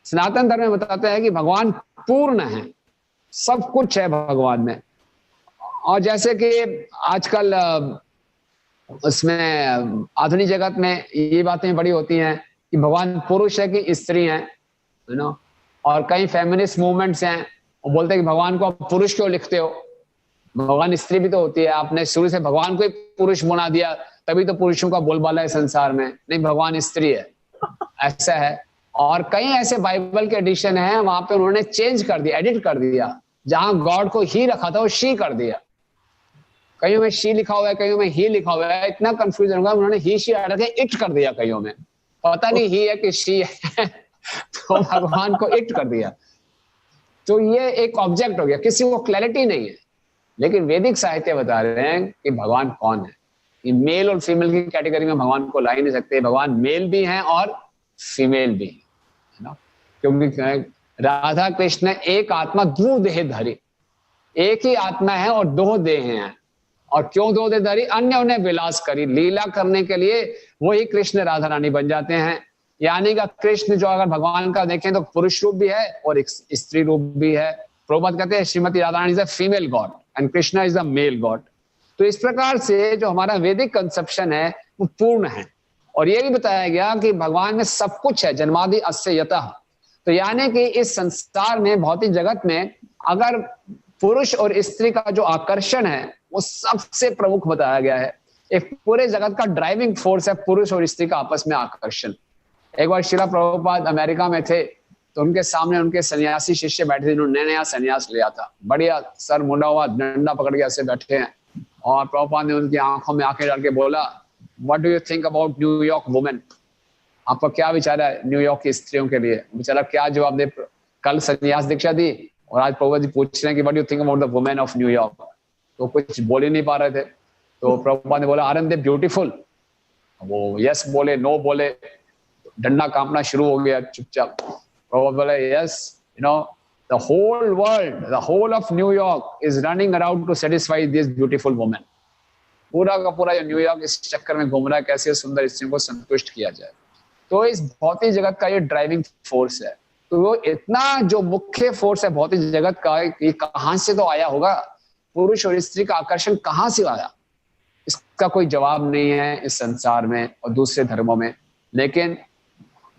[SPEAKER 5] सनातन धर्म में बताता है कि भगवान पूर्ण है, सब कुछ है भगवान में। और जैसे कि आजकल उसमें आधुनिक जगत में ये बातें बड़ी होती हैं कि भगवान पुरुष है कि स्त्री है ना, और कई फेमिनिस्ट मूवमेंट्स हैं वो बोलते हैं कि भगवान को आप पुरुष क्यों लिखते हो, भगवान स्त्री भी तो होती है, आपने शुरू से भगवान को ही पुरुष बना दिया तभी तो पुरुषों का बोलबाला है संसार में, नहीं भगवान स्त्री है, ऐसा है। और कई ऐसे बाइबल के एडिशन हैं वहां पे उन्होंने चेंज कर दिया, एडिट कर दिया, जहां गॉड को ही रखा था वो शी कर दिया, कईयों में शी लिखा हुआ है कईयों में ही लिखा हुआ है, इतना कंफ्यूजन होगा, उन्होंने ही शी हटा के इट कर दिया, कईयों में पता नहीं ही है कि शी है तो भगवान को इट कर दिया। तो ये एक ऑब्जेक्ट हो गया, किसी को क्लैरिटी नहीं है। लेकिन वैदिक साहित्य बता रहे हैं कि भगवान कौन है, कि मेल और फीमेल की कैटेगरी में भगवान को ला ही नहीं सकते, भगवान मेल भी हैं और फीमेल भी है ना, क्योंकि राधा कृष्ण एक आत्मा दो देह धरी, एक ही आत्मा है और दो देह हैं। और क्यों दो देह धरी? अन्य उन्हें विलास करी, लीला करने के लिए वही कृष्ण राधा रानी बन जाते हैं। यानी कि कृष्ण जो अगर भगवान का देखें तो पुरुष रूप भी है और एक स्त्री रूप भी है। प्रभुपाद कहते हैं Shrimati Radha Rani is a female god and Krishna is a male god. तो इस प्रकार से जो हमारा वैदिक कंसेप्शन है वो पूर्ण है। और ये भी बताया गया कि भगवान में सब कुछ है, जन्मादि अस्य यतः। तो यानी कि इस संसार में भौतिक जगत में अगर पुरुष और स्त्री का जो आकर्षण है वो सबसे प्रमुख बताया गया है। एक पूरे जगत का ड्राइविंग फोर्स है पुरुष और स्त्री का आपस में आकर्षण। एक बार श्रीला प्रभुपाद अमेरिका में थे तो उनके सामने उनके सन्यासी शिष्य बैठे थे, जिन्होंने नया सन्यास लिया था, बढ़िया सर मुंडा हुआ डंडा पकड़ के ऐसे बैठे हैं। और प्रभुपाद ने उनकी आंखों में आंखें डाल के बोला, what do you think about New York women? आपका क्या विचार है न्यूयॉर्क की स्त्रियों के लिए? बेचारा क्या जवाब दे, कल सन्यास दीक्षा दी और आज प्रभुपाद जी पूछ रहे हैं कि what do you think about the women of New York, तो कुछ बोल ही नहीं पा रहे थे। तो प्रभुपाद ने बोला आरएन दे ब्यूटीफुल, वो यस बोले नो बोले, डंडा कांपना शुरू हो गया चुपचाप। प्रभुपाद बोले yes, you know the whole world, the whole of New York is running around to satisfy this beautiful women. पूरा का पूरा जो न्यूयॉर्क इस चक्कर में घूम रहा है कैसे सुंदर स्त्रियों को संतुष्ट किया जाए। तो इस भौतिक जगत का ये ड्राइविंग फोर्स है। तो वो इतना जो मुख्य फोर्स है भौतिक जगत का, ये कहां से तो आया होगा, पुरुष और स्त्री का आकर्षण कहां से आया, इसका कोई जवाब नहीं है इस संसार में और दूसरे धर्मों में। लेकिन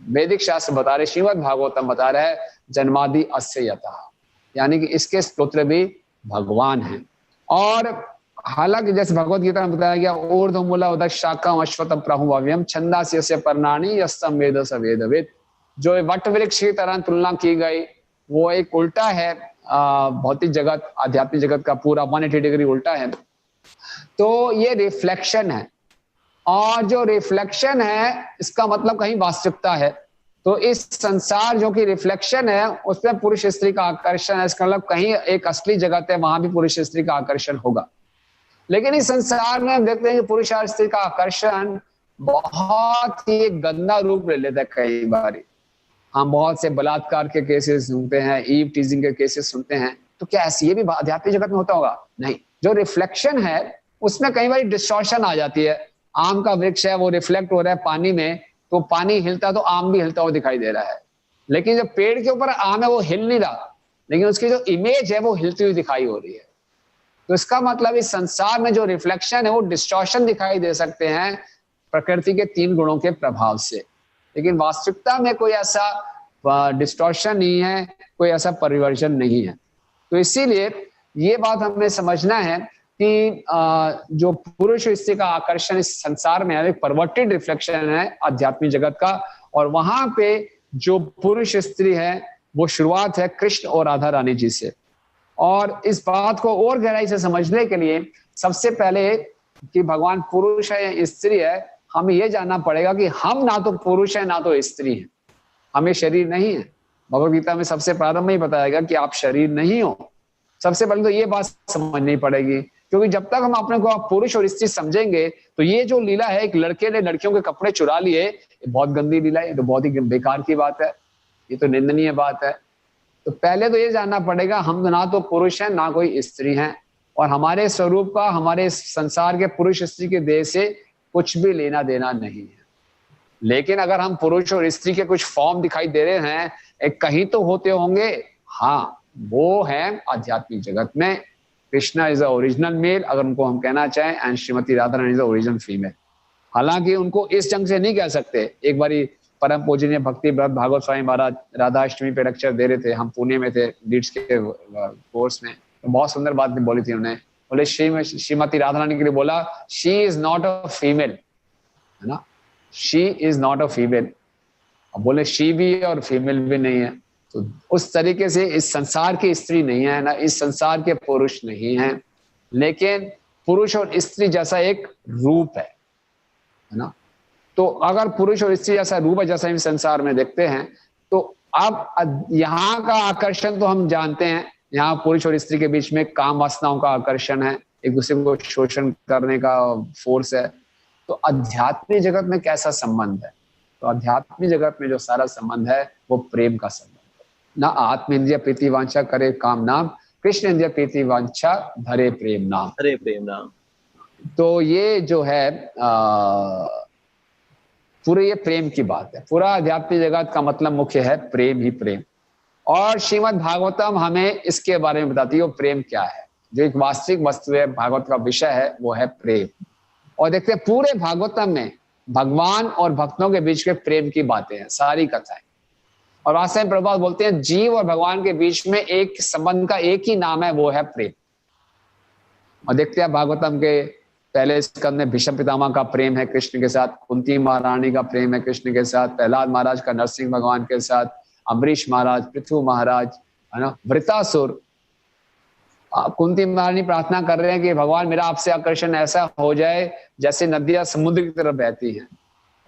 [SPEAKER 5] वैदिक शास्त्र बता रहे, श्रीमद् भागवतम बता रहा है जन्मादि अस्य यतः, यानी कि इसके स्त्रोत्र भी भगवान हैं। और हालांकि जैसे भगवत गीता में बताया गया ऊर्ध्वमूला उदक शाखम अश्वत्थम प्राहुव्यम छंदास्य यस्य पर्णानि यस्तम वेद स वेदविद, जो वट वृक्ष की तरह तुलना की गई वो एक उल्टा है भौतिक जगत आध्यात्मिक जगत का पूरा 180 डिग्री उल्टा है। तो ये रिफ्लेक्शन है, और जो रिफ्लेक्शन है इसका मतलब कहीं वास्तविकता है। तो इस संसार जो कि रिफ्लेक्शन है उसमें पुरुष स्त्री का आकर्षण है, इसका मतलब कहीं एक असली जगत है वहां भी पुरुष स्त्री का आकर्षण होगा। लेकिन इस संसार में हम देखते हैं कि पुरुष और स्त्री का आकर्षण बहुत ही गंदा रूप ले लेता है। कई बार हम बहुत से बलात्कार के केसेस सुनते हैं, ईव टीजिंग के केसेस सुनते हैं। तो क्या ऐसे ये भी आध्यात्मिक जगत में होता होगा? नहीं। जो रिफ्लेक्शन है उसमें कई बार डिस्टॉर्शन आ जाती है। आम का वृक्ष है वो रिफ्लेक्ट हो रहा है पानी में, तो पानी हिलता तो आम भी हिलता हुआ दिखाई दे रहा है। लेकिन जब पेड़ के ऊपर आम है वो हिल नहीं रहा, लेकिन उसकी जो इमेज है वो हिलती हुई दिखाई हो रही है। तो इसका मतलब इस संसार में जो रिफ्लेक्शन है वो डिस्टॉर्शन दिखाई दे सकते हैं प्रकृति के 3 गुणों के प्रभाव से, लेकिन वास्तविकता में कोई ऐसा डिस्टॉर्शन नहीं है, कोई ऐसा परिवर्तन नहीं है। तो इसीलिए ये बात हमें समझना है कि जो पुरुष स्त्री का आकर्षण इस संसार में एक परवर्टेड रिफ्लेक्शन है आध्यात्मिक जगत का, और वहां पे जो पुरुष स्त्री है वो शुरुआत है कृष्ण और राधा रानी जी से। और इस बात को और गहराई से समझने के लिए सबसे पहले कि भगवान पुरुष है या स्त्री है, हमें ये जानना पड़ेगा कि हम ना तो पुरुष है ना तो स्त्री है, हमें शरीर नहीं है। भगवद गीता में सबसे प्रारंभ में ही बताया गया कि आप शरीर नहीं हो। सबसे पहले तो ये बात समझनी पड़ेगी, क्योंकि जब तक हम अपने को आप पुरुष और स्त्री समझेंगे तो ये जो लीला है, एक लड़के ने लड़कियों के कपड़े चुरा लिए, ये बहुत गंदी लीला है, ये तो बहुत ही बेकार की बात है, ये तो निंदनीय बात है। तो पहले तो ये जानना पड़ेगा हम ना तो पुरुष हैं ना कोई स्त्री हैं, और हमारे स्वरूप का हमारे संसार के पुरुष स्त्री के देह से कुछ भी लेना देना नहीं है। लेकिन अगर हम पुरुष और स्त्री के कुछ फॉर्म दिखाई दे रहे हैं, एक कहीं तो होते होंगे, हाँ वो है आध्यात्मिक जगत में Krishna is the original male, अगर उनको हम कहना चाहें, and Shrimati Radha Rani is the original female. हालांकि उनको इस ढंग से नहीं कह सकते। एक बारी परम पूजनीय भक्ति ब्रत भागवत स्वामी महाराज राधाष्टमी पे लेक्चर दे रहे थे, हम पुणे में थे लीड्स के कोर्स में, तो बहुत सुंदर बात बोली थी उन्होंने। बोले श्रीमती राधा रानी के लिए बोला she is not a female, है ना, she is not a female. अब बोले शी भी और फीमेल भी नहीं है, तो उस तरीके से इस संसार की स्त्री नहीं है ना इस संसार के पुरुष नहीं है, लेकिन पुरुष और स्त्री जैसा एक रूप है ना। तो अगर पुरुष और स्त्री जैसा रूप है जैसा हम संसार में देखते हैं, तो अब यहाँ का आकर्षण तो हम जानते हैं, यहाँ पुरुष और स्त्री के बीच में काम वासनाओं का आकर्षण है, एक दूसरे को शोषण करने का फोर्स है। तो आध्यात्मिक जगत में कैसा संबंध है? तो आध्यात्मिक जगत में जो सारा संबंध है वो प्रेम का संबंध है। ना आत्म इंद्रिय प्रीति वांछा करे काम नाम, कृष्ण इंद्रिय प्रीति वांछा धरे प्रेम नाम,
[SPEAKER 3] हरे प्रेम नाम।
[SPEAKER 5] तो ये जो है पूरे ये प्रेम की बात है। पूरा आध्यात्मिक जगत का मतलब मुख्य है प्रेम ही प्रेम। और श्रीमद् भागवतम हमें इसके बारे में बताती है वो प्रेम क्या है। जो एक वास्तविक वस्तु है, भागवत का विषय है, वो है प्रेम। और देखते हैं पूरे भागवतम में भगवान और भक्तों के बीच के प्रेम की बातें हैं, सारी कथाएं। और वास्तव में प्रभुपाद बोलते हैं जीव और भगवान के बीच में एक संबंध का एक ही नाम है, वो है प्रेम। और देखते हैं भागवतम के पहले स्कंद में भीष्म पितामह का प्रेम है कृष्ण के साथ, कुंती महारानी का प्रेम है कृष्ण के साथ, प्रहलाद महाराज का नरसिंह भगवान के साथ, अम्बरीश महाराज, पृथु महाराज, है ना, वृतासुर। कुंती महारानी प्रार्थना कर रहे हैं कि भगवान मेरा आपसे आकर्षण ऐसा हो जाए जैसे नदियां समुद्र की तरफ बहती हैं,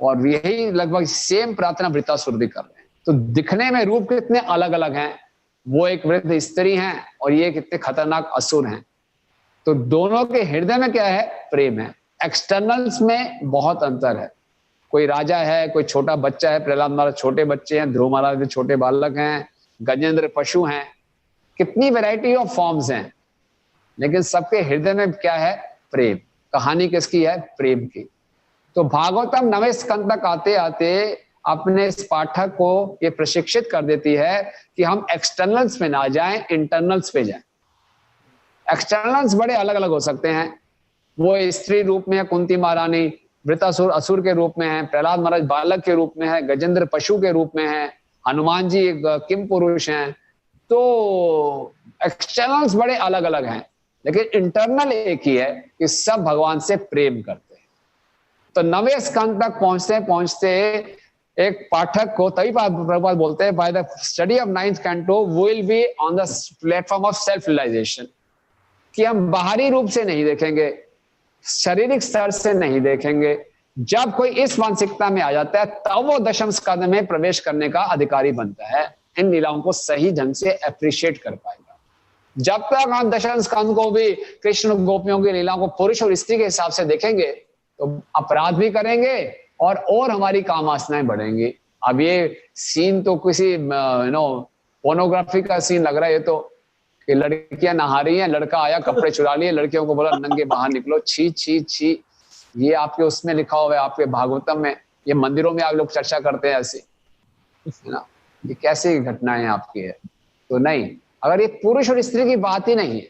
[SPEAKER 5] और यही लगभग सेम प्रार्थना वृतासुर भी कर रहे हैं। तो दिखने में रूप कितने अलग अलग हैं, वो एक वृद्ध स्त्री हैं और ये कितने खतरनाक असुर हैं। तो दोनों के हृदय में क्या है? प्रेम है। एक्सटर्नल्स में बहुत अंतर है। कोई राजा है, कोई छोटा बच्चा है, प्रहलाद महाराज छोटे बच्चे हैं, ध्रुव महाराज भी छोटे बालक हैं, गजेंद्र पशु हैं, कितनी वैरायटी ऑफ फॉर्म्स हैं, लेकिन सबके हृदय में क्या है? प्रेम। कहानी किसकी है? प्रेम की। तो भागवतम 9वें स्कंद तक आते आते अपने इस पाठक को ये प्रशिक्षित कर देती है कि हम एक्सटर्नल्स पे ना जाएं, इंटरनल्स पे जाएं। एक्सटर्नल्स बड़े अलग अलग हो सकते हैं। वो स्त्री रूप में है कुंती महारानी, वृतासुर असुर के रूप में है, प्रहलाद महाराज बालक के रूप में है, गजेंद्र पशु के रूप में है, हनुमान जी एक किम पुरुष हैं। तो एक्सटर्नल्स बड़े अलग अलग हैं, लेकिन इंटरनल एक ही है कि सब भगवान से प्रेम करते हैं। तो 9वें स्कंद तक पहुंचते पहुंचते एक पाठक को, तभी प्रभुपाद बोलते हैं by the study of 9th canto will be on the platform of self realization, कि हम बाहरी रूप से नहीं देखेंगे, शारीरिक स्तर से नहीं देखेंगे। जब कोई इस मानसिकता में आ जाता है तब वो दशम स्कंद में प्रवेश करने का अधिकारी बनता है, इन लीलाओं को सही ढंग से अप्रिशिएट कर पाएगा। जब तक हम दशम स्कंद को भी कृष्ण गोपियों की लीलाओं को पुरुष और स्त्री के हिसाब से देखेंगे तो अपराध भी करेंगे और हमारी काम वासनाएं बढ़ेंगी। अब ये सीन तो किसी पोर्नोग्राफी का सीन लग रहा है। ये तो कि लड़कियां नहा रही हैं, लड़का आया कपड़े चुरा लिए, लड़कियों को बोला नंगे बाहर निकलो, छी छी छी। ये आपके उसमें लिखा हुआ है, आपके भागवतम में, ये मंदिरों में आप लोग चर्चा करते हैं ऐसे, है ना? ये कैसी घटनाएं आपकी है? तो नहीं, अगर ये पुरुष और स्त्री की बात ही नहीं है।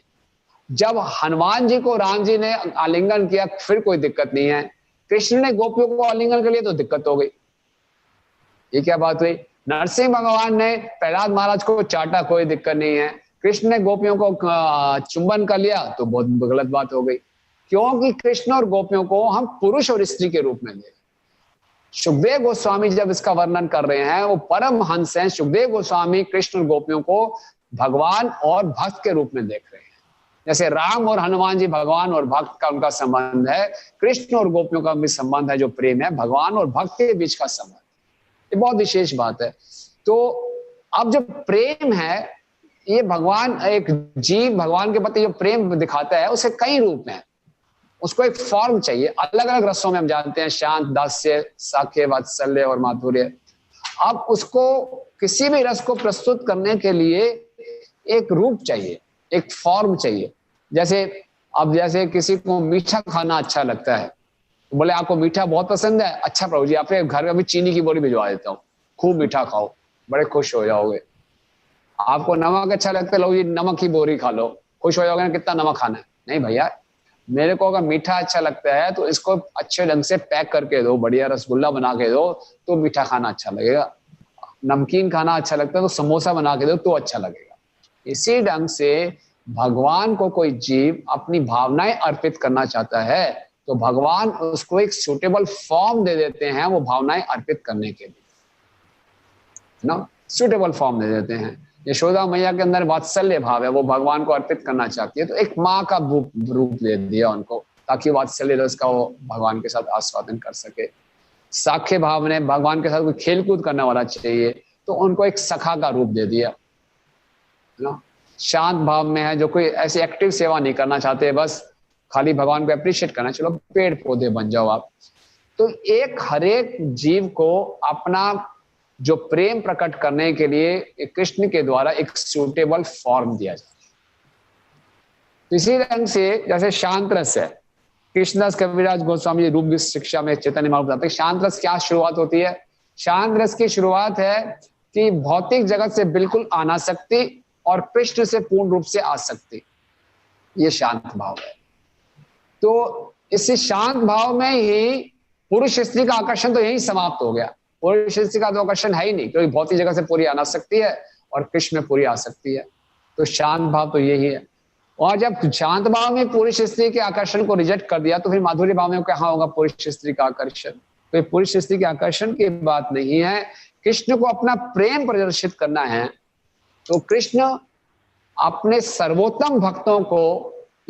[SPEAKER 5] जब हनुमान जी को राम जी ने आलिंगन किया फिर कोई दिक्कत नहीं है, कृष्ण ने गोपियों को आलिंगन के लिए तो दिक्कत हो गई। ये क्या बात हुई? नरसिंह भगवान ने प्रहलाद महाराज को चाटा, कोई दिक्कत नहीं है। कृष्ण ने गोपियों को चुंबन कर लिया तो बहुत गलत बात हो गई, क्योंकि कृष्ण और गोपियों को हम पुरुष और स्त्री के रूप में देख। सुखदेव गोस्वामी जब इसका वर्णन कर रहे हैं, वो परम हंस हैं। सुखदेव गोस्वामी कृष्ण और गोपियों को भगवान और भक्त के रूप में देख रहे हैं। जैसे राम और हनुमान जी भगवान और भक्त का उनका संबंध है, कृष्ण और गोपियों का भी संबंध है, जो प्रेम है भगवान और भक्त के बीच का संबंध। ये बहुत विशेष बात है। तो अब जो प्रेम है, ये भगवान, एक जीव भगवान के प्रति जो प्रेम दिखाता है उसे कई रूप में, उसको एक फॉर्म चाहिए। अलग अलग रसों में हम जानते हैं, शांत, दास्य, साख्य, वात्सल्य और माधुर्य। अब उसको किसी भी रस को प्रस्तुत करने के लिए एक रूप चाहिए, एक फॉर्म चाहिए। जैसे किसी को मीठा खाना अच्छा लगता है, तो बोले आपको मीठा बहुत पसंद है, अच्छा प्रभु जी आपके घर में भी चीनी की बोरी भिजवा देता हूँ, खूब मीठा खाओ, बड़े खुश हो जाओगे। आपको नमक अच्छा लगता है, लो जी नमक की बोरी खा लो, खुश हो जाओगे ना, कितना नमक खाना है। नहीं भैया, मेरे को अगर मीठा अच्छा लगता है तो इसको अच्छे ढंग से पैक करके दो, बढ़िया रसगुल्ला बना के दो तो मीठा खाना अच्छा लगेगा। नमकीन खाना अच्छा लगता है तो समोसा बना के दो तो अच्छा लगेगा। इसी ढंग से भगवान को कोई जीव अपनी भावनाएं अर्पित करना चाहता है तो भगवान उसको एक सूटेबल फॉर्म दे देते हैं, वो भावनाएं अर्पित करने के लिए ना, सूटेबल फॉर्म दे देते हैं। यशोदा मैया के अंदर वात्सल्य भाव है, वो भगवान को अर्पित करना चाहती है, तो एक माँ का रूप दे दिया उनको, ताकि वात्सल्य रस का वो भगवान के साथ आस्वादन कर सके। साख्य भाव ने भगवान के साथ कोई खेलकूद करने वाला चाहिए, तो उनको एक सखा का रूप दे दिया ना। शांत भाव में है, जो कोई ऐसी एक्टिव सेवा नहीं करना चाहते, बस खाली भगवान को अप्रिशिएट करना, चलो पेड़ पौधे बन जाओ आप। तो एक हरेक जीव को अपना जो प्रेम प्रकट करने के लिए कृष्ण के द्वारा एक सूटेबल फॉर्म दिया जाता है। इसी रंग से जैसे शांत रस है, कृष्णदास कविराज गोस्वामी रूप शिक्षा में चैतन्य महाप्रभु बताते हैं, शांत रस क्या शुरुआत होती है? शांत रस की शुरुआत है कि भौतिक जगत से बिल्कुल अनासक्ति और कृष्ण से पूर्ण रूप से आसक्ति, ये शांत भाव है। तो इसी शांत भाव में ही पुरुष स्त्री का आकर्षण तो यही समाप्त हो गया। पुरुष स्त्री का तो आकर्षण है ही नहीं, क्योंकि भौतिक जगत से पूरी अनासक्ति है और कृष्ण में पूरी आसक्ति है। तो शांत भाव तो यही है। और जब शांत भाव में पुरुष स्त्री के आकर्षण को रिजेक्ट कर दिया तो फिर माधुर्य भाव में कहाँ होगा पुरुष स्त्री का आकर्षण? तो पुरुष स्त्री के आकर्षण की बात नहीं है, कृष्ण को अपना प्रेम प्रदर्शित करना है। तो कृष्ण अपने सर्वोत्तम भक्तों को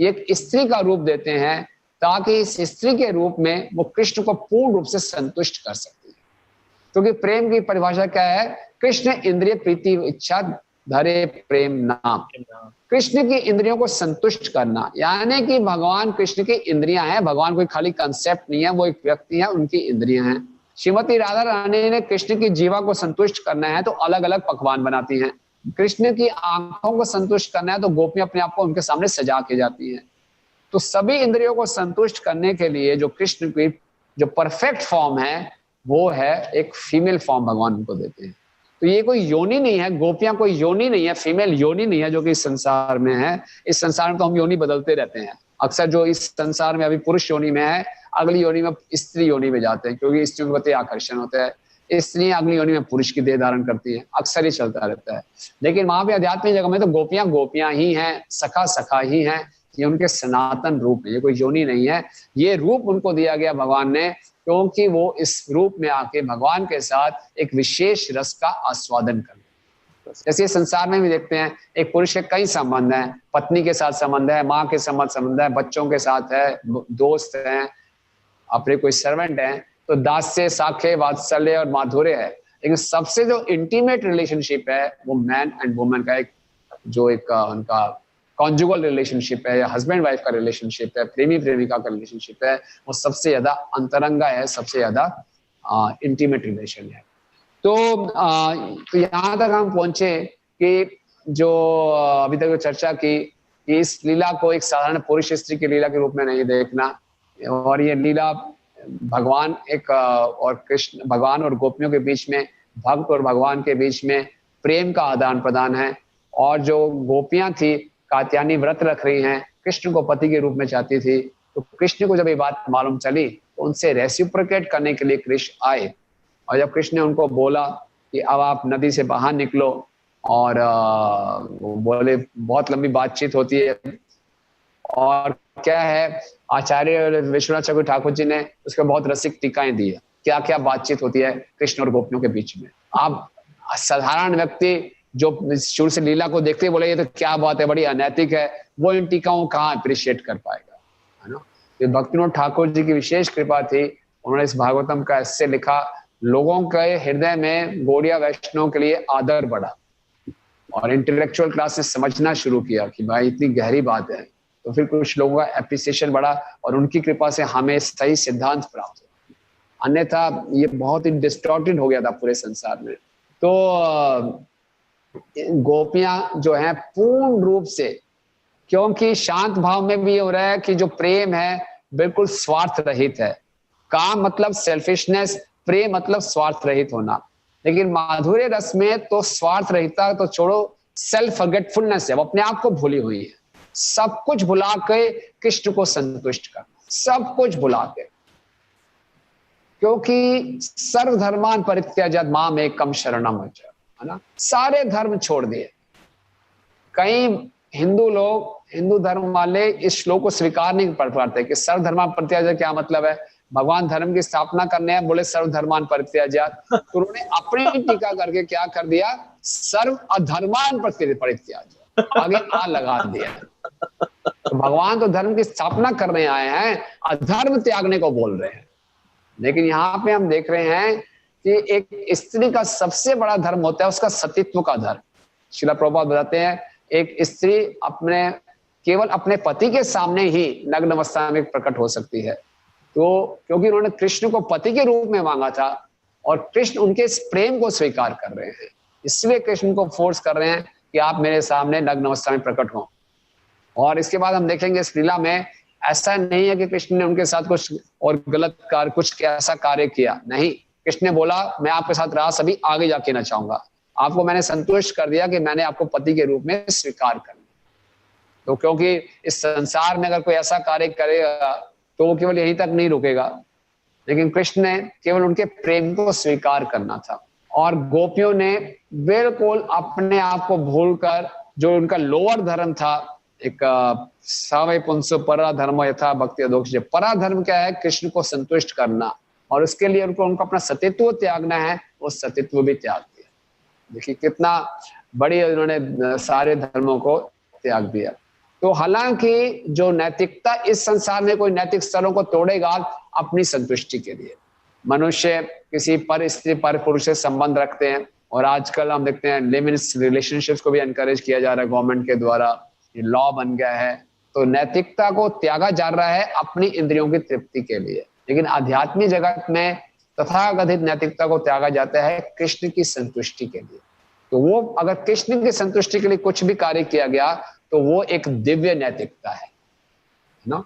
[SPEAKER 5] एक स्त्री का रूप देते हैं, ताकि इस स्त्री के रूप में वो कृष्ण को पूर्ण रूप से संतुष्ट कर सकते हैं। क्योंकि प्रेम की परिभाषा क्या है? कृष्ण इंद्रिय प्रीति इच्छा धरे प्रेम नाम। कृष्ण की इंद्रियों को संतुष्ट करना, यानी कि भगवान कृष्ण की इंद्रियां हैं, भगवान कोई खाली कंसेप्ट नहीं है, वो एक व्यक्ति है, उनकी इंद्रियां हैं। श्रीमती राधा रानी ने कृष्ण की जीवा को संतुष्ट करना है तो अलग अलग पकवान बनाती हैं। कृष्ण की आंखों को संतुष्ट करना है तो गोपियां अपने आप को उनके सामने सजा के जाती हैं। तो सभी इंद्रियों को संतुष्ट करने के लिए जो कृष्ण की जो परफेक्ट फॉर्म है वो है एक फीमेल फॉर्म भगवान उनको देते हैं। तो ये कोई योनि नहीं है, गोपियां कोई योनि नहीं है, फीमेल योनि नहीं है जो कि इस संसार में है। इस संसार में तो हम योनि बदलते रहते हैं। अक्सर जो इस संसार में अभी पुरुष योनि में है, अगली योनि में स्त्री योनि में जाते हैं, क्योंकि स्त्रियों के प्रति आकर्षण होता है। स्त्रियां अगली योनि में पुरुष की देह धारण करती हैं, अक्सर ही चलता रहता है। लेकिन वहां पे आध्यात्मिक जगह में तो गोपियां गोपियां ही हैं, सखा सखा ही हैं। ये उनके सनातन रूप है, ये कोई योनि नहीं है। ये रूप उनको दिया गया भगवान ने क्योंकि वो इस रूप में आके भगवान के साथ एक विशेष रस का आस्वादन कर। जैसे संसार में भी देखते हैं, एक पुरुष के कई संबंध हैं, पत्नी के साथ संबंध है, माँ के संबंध है, बच्चों के साथ है, दोस्त हैं, अपने कोई सर्वेंट हैं, तो दास्य, साखे, वात्सल्य और माधुर्य है। लेकिन सबसे जो इंटीमेट रिलेशनशिप है वो मैन एंड वुमन का एक जो एक उनका कॉन्जुगल रिलेशनशिप है या हस्बैंड वाइफ का रिलेशनशिप है, प्रेमी प्रेमिका का रिलेशनशिप है, वो सबसे ज्यादा अंतरंगा है, सबसे ज्यादा इंटीमेट रिलेशन है। तो यहाँ तक हम पहुंचे कि जो अभी तक चर्चा की कि इस लीला को एक साधारण पुरुष स्त्री की लीला के रूप में नहीं देखना, और ये लीला भगवान एक और कृष्ण, भगवान और गोपियों के बीच में, भक्त और भगवान के बीच में प्रेम का आदान प्रदान है। और जो गोपियां थी, कात्यायनी व्रत रख रही हैं, कृष्ण को पति के रूप में चाहती थी, तो कृष्ण को जब ये बात मालूम चली तो उनसे रेसिप्रोकेट करने के लिए कृष्ण आए। और जब कृष्ण ने उनको बोला कि अब आप नदी से बाहर निकलो, और बोले, बहुत लंबी बातचीत होती है, और क्या है, आचार्य विश्वनाथ चक्रवर्ती ठाकुर जी ने उसके बहुत रसिक टीकाएं दी है, क्या क्या बातचीत होती है कृष्ण और गोपियों के बीच में। आप साधारण व्यक्ति जो शुरू से लीला को देखते बोले ये तो क्या बात है, बड़ी अनैतिक है, वो इन टीकाओं कहाँ अप्रिशिएट कर पाएगा, है ना। तो भक्तिविनोद ठाकुर जी की विशेष कृपा थी, उन्होंने इस भागवतम का ऐसे लिखा, लोगों के हृदय में गौड़िया वैष्णव के लिए आदर बढ़ा, और इंटेलेक्चुअल क्लास ने समझना शुरू किया कि भाई इतनी गहरी बात है। तो फिर कुछ लोगों का एप्रिसिएशन बढ़ा, और उनकी कृपा से हमें सही सिद्धांत प्राप्त हुआ। अन्यथा ये बहुत ही डिस्टॉर्टेड हो गया था पूरे संसार में। तो गोपियां जो है पूर्ण रूप से, क्योंकि शांत भाव में भी हो रहा है कि जो प्रेम है बिल्कुल स्वार्थ रहित है। काम मतलब सेल्फिशनेस, प्रेम मतलब स्वार्थ रहित होना। लेकिन माधुर्य रस में तो स्वार्थ रहिता तो छोड़ो, सेल्फ फॉरगेटफुलनेस है, वो अपने आप को भूली हुई है। सब कुछ भुला के कृष्ण को संतुष्ट करना, सब कुछ भुला के, क्योंकि सर्वधर्मान परित्यज्य माम एकम शरणम व्रज, है ना। सारे धर्म छोड़ दिए। कई हिंदू लोग, हिंदू धर्म वाले इस श्लोक को स्वीकार नहीं कर पाते कि सर्वधर्मान परित्यज्य क्या मतलब है। भगवान धर्म की स्थापना करने हैं, बोले सर्वधर्मान परित्यज्य, तो उन्होंने अपनी टीका करके क्या कर दिया, सर्व अधर्मान परित्यज्य, आगे आ लगा दिया। तो भगवान तो धर्म की स्थापना करने आए हैं, अधर्म त्यागने को बोल रहे हैं। लेकिन यहाँ पे हम देख रहे हैं कि एक स्त्री का सबसे बड़ा धर्म होता है उसका सतीत्व का धर्म। श्रील प्रभुपाद बताते हैं, एक स्त्री अपने केवल अपने पति के सामने ही नग्न अवस्था में प्रकट हो सकती है। तो क्योंकि उन्होंने कृष्ण को पति के रूप में मांगा था, और कृष्ण उनके इस प्रेम को स्वीकार कर रहे हैं, इसलिए कृष्ण को फोर्स कर रहे हैं कि आप मेरे सामने नग्न अवस्था में प्रकट हो। और इसके बाद हम देखेंगे इस लीला में ऐसा नहीं है कि कृष्ण ने उनके साथ कुछ और गलत कार्य, कुछ ऐसा कार्य किया, नहीं। कृष्ण ने बोला मैं आपके साथ रास अभी आगे जाके ना चाहूंगा, आपको मैंने संतुष्ट कर दिया कि मैंने आपको पति के रूप में स्वीकार कर लिया। तो क्योंकि इस संसार में अगर कोई ऐसा कार्य करेगा तो वो केवल यहीं तक नहीं रुकेगा, लेकिन कृष्ण ने केवल उनके प्रेम को स्वीकार करना था। और गोपियों ने बिल्कुल अपने आप को भूलकर जो उनका लोअर धर्म था, एक सावय पुंसो परा धर्म यथा भक्ति अधोक्ष, परा धर्म क्या है, कृष्ण को संतुष्ट करना, और उसके लिए उनको अपना सतीत्व त्यागना है, वो सतीत्व भी त्याग दिया। देखिए कितना बड़ी उन्होंने सारे धर्मों को त्याग दिया। तो हालांकि जो नैतिकता इस संसार में कोई नैतिक स्तरों को तोड़ेगा अपनी संतुष्टि के लिए। मनुष्य किसी पर स्त्री पर पुरुष से संबंध रखते हैं, और आजकल हम देखते हैं लिव इन रिलेशनशिप्स को भी एनकरेज किया जा रहा है गवर्नमेंट के द्वारा, ये लॉ बन गया है। तो नैतिकता को त्यागा जा रहा है अपनी इंद्रियों की तृप्ति के लिए, लेकिन आध्यात्मिक जगत में तथाकथित नैतिकता को त्यागा जाता है कृष्ण की संतुष्टि के लिए। तो वो अगर कृष्ण की संतुष्टि के लिए कुछ भी कार्य किया गया तो वो एक दिव्य नैतिकता है ना।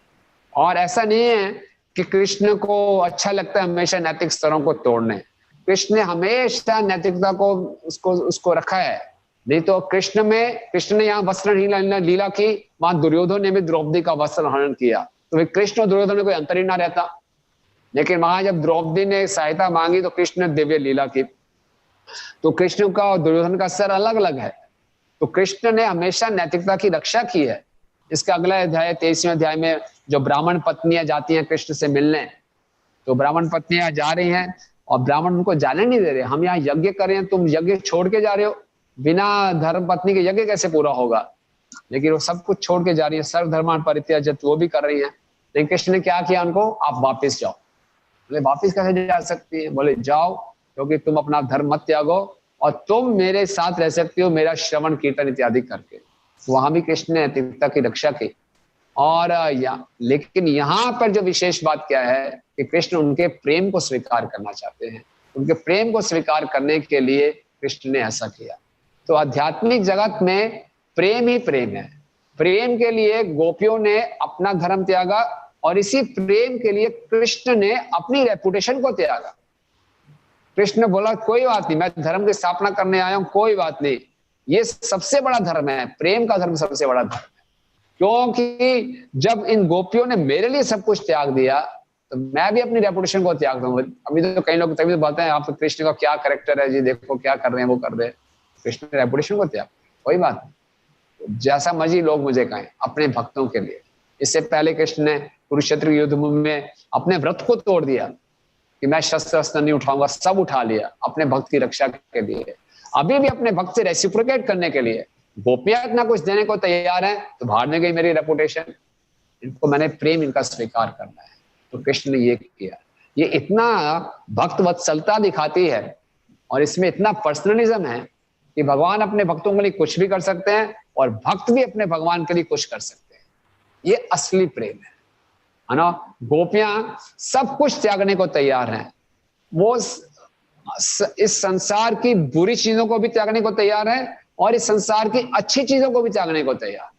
[SPEAKER 5] और ऐसा नहीं है कि कृष्ण को अच्छा लगता है हमेशा नैतिक स्तरों को तोड़ने। कृष्ण ने हमेशा नैतिकता को उसको रखा है। नहीं तो कृष्ण ने यहाँ वस्त्र लीला की, वहां दुर्योधन ने भी द्रौपदी का वस्त्र हरण किया, तो कृष्ण और दुर्योधन में कोई अंतर ही ना रहता। लेकिन वहां जब द्रौपदी ने सहायता मांगी तो कृष्ण ने दिव्य लीला की। तो कृष्ण का और दुर्योधन का स्तर अलग अलग है। तो कृष्ण ने हमेशा नैतिकता की रक्षा की है। इसका अगला अध्याय 23वें अध्याय में जो ब्राह्मण पत्नियां जाती हैं कृष्ण से मिलने, तो ब्राह्मण पत्नियां जा रही हैं और ब्राह्मण उनको जाने नहीं दे रहे। हम यहाँ यज्ञ कर रहे हैं, तुम यज्ञ छोड़ के जा रहे हो, बिना धर्म पत्नी के यज्ञ कैसे पूरा होगा। लेकिन वो सब कुछ छोड़ के जा रही है, सर्वधर्मान् परित्यज्य, वो भी कर रही है। लेकिन कृष्ण ने क्या किया उनको, आप वापिस जाओ। बोले वापिस कैसे जा सकती है, बोले जाओ, क्योंकि तुम अपना धर्म मत त्यागो और तुम मेरे साथ रह सकती हो मेरा श्रवण कीर्तन इत्यादि करके। तो वहां भी कृष्ण ने नैतिकता की रक्षा की। और लेकिन यहाँ पर जो विशेष बात क्या है कि कृष्ण उनके प्रेम को स्वीकार करना चाहते हैं। उनके प्रेम को स्वीकार करने के लिए कृष्ण ने ऐसा किया। तो आध्यात्मिक जगत में प्रेम ही प्रेम है। प्रेम के लिए गोपियों ने अपना धर्म त्यागा और इसी प्रेम के लिए कृष्ण ने अपनी रेपुटेशन को त्यागा। कृष्ण बोला कोई बात नहीं, मैं धर्म की स्थापना करने आया हूं, कोई बात नहीं, ये सबसे बड़ा धर्म है, प्रेम का धर्म सबसे बड़ा धर्म है। क्योंकि जब इन गोपियों ने मेरे लिए सब कुछ त्याग दिया तो मैं भी अपनी रेपुटेशन को त्याग दूंगा। अभी तो कई लोग तभी तो बोलते हैं आप कृष्ण का क्या कैरेक्टर है जी, देखो क्या कर रहे हैं, वो कर रहे हैं। कृष्ण ने रेपुटेशन को त्याग, कोई बात नहीं, जैसा मर्जी लोग मुझे कहें, अपने भक्तों के लिए। इससे पहले कृष्ण ने कुरुक्षेत्र युद्ध में अपने व्रत को तोड़ दिया कि मैं शस्त्र अस्त्र नहीं उठाऊंगा, सब उठा लिया अपने भक्त की रक्षा के लिए। अभी भी अपने भक्त से रेसिप्रोकेट करने के लिए गोपियां इतना कुछ देने को तैयार हैं, तो बाहर में गई मेरी रेपुटेशन, इनको मैंने प्रेम इनका स्वीकार करना है। तो कृष्ण ने ये किया। ये इतना भक्त वत्सलता दिखाती है और इसमें इतना पर्सनलिज्म है कि भगवान अपने भक्तों के लिए कुछ भी कर सकते हैं और भक्त भी अपने भगवान के लिए कुछ कर सकते हैं। ये असली प्रेम है ना। गोपियां सब कुछ त्यागने को तैयार हैं। वो इस संसार की बुरी चीजों को भी त्यागने को तैयार है और इस संसार की अच्छी चीजों को भी त्यागने को तैयार।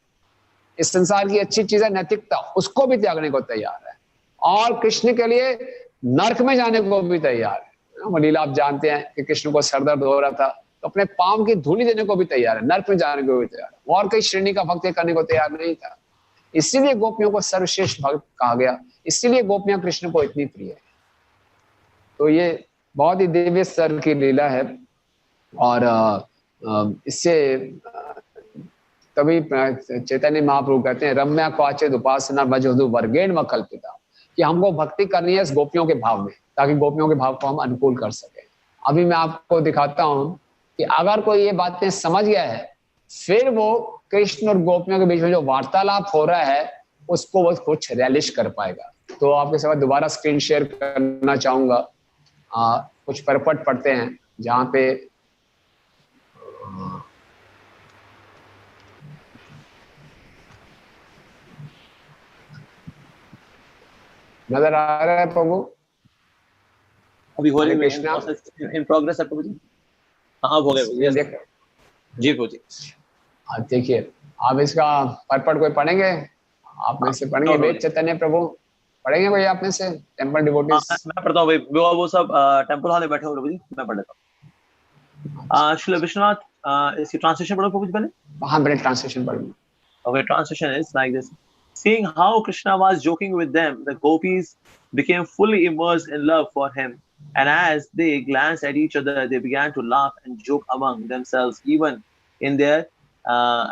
[SPEAKER 5] इस संसार की अच्छी चीज है नैतिकता, उसको भी त्यागने को तैयार है और कृष्ण के लिए नरक में जाने को भी तैयार है। लीला आप जानते हैं कि कृष्ण को सरदर्द हो रहा था तो अपने पांव की धूली देने को भी तैयार है, नरक में जाने को भी तैयार है। और कई श्रेणी का भक्त करने को तैयार नहीं था। इसीलिए गोपियों को सर्वश्रेष्ठ भक्त कहा गया, इसीलिए गोपियां कृष्ण को इतनी प्रिय है। तो ये बहुत ही दिव्य स्तर की लीला है और इससे तभी चैतन्य महाप्रभु कहते हैं रम्या क्वाचिद उपासना वजोदु वर्गेण व कल्पिता, कि हमको भक्ति करनी है इस गोपियों के भाव में, ताकि गोपियों के भाव को हम अनुकूल कर सके। अभी मैं आपको दिखाता हूं कि अगर कोई ये बातें समझ गया है, फिर वो कृष्ण और गोपियों के बीच में जो वार्तालाप हो रहा है उसको वो कुछ रियलिश कर पाएगा। तो आपके साथ दोबारा स्क्रीन शेयर करना चाहूंगा। कुछ परपट पढ़ते हैं जहां पे नजर आ रहा है प्रभु?
[SPEAKER 3] अभी हो रही
[SPEAKER 5] कृष्णा
[SPEAKER 3] इन प्रोग्रेस है प्रभु जी। हाँ हो गए जी प्रभु जी।
[SPEAKER 5] देखिए आप इसका परपट कोई पढ़ेंगे? आप में से पढ़ेंगे? वेद चैतन्य प्रभु पढ़ेंगे कोई आप में से? Temple devotees?
[SPEAKER 3] मैं पढ़ता हूँ भाई, वो सब टेंपल हॉल में बैठे हो प्रभु जी, मैं पढ़ लेता हूँ। श्री विश्वनाथ इसकी ट्रांसलेशन पढ़ो प्रभु जी पहले।
[SPEAKER 5] हाँ मैंने ट्रांसलेशन पढ़ी।
[SPEAKER 3] Okay, translation is like this. Seeing how Krishna was joking with them, the gopis became fully immersed in love for him. And as they glanced at each other, they began to laugh and joke among themselves, even in their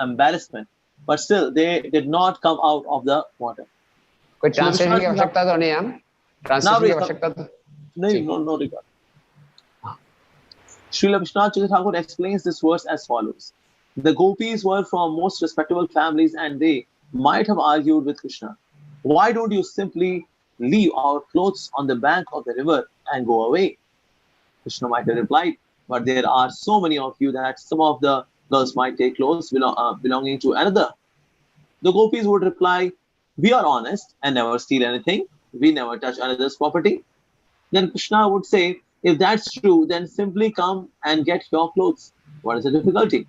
[SPEAKER 3] embarrassment. But still, they did not come out of the water.
[SPEAKER 5] कोई translation की आवश्यकता तो नहीं है? हम translation की आवश्यकता तो
[SPEAKER 3] नहीं, no regard. Srila Vishwanath Chandra Thakur explains this verse as follows. The gopis were from most respectable families and they might have argued with Krishna. Why don't you simply leave our clothes on the bank of the river and go away? Krishna might have replied, but there are so many of you that some of the girls might take clothes belonging to another. The gopis would reply, "We are honest and never steal anything. We never touch another's property." Then Krishna would say, "If that's true, then simply come and get your clothes. What is the difficulty?"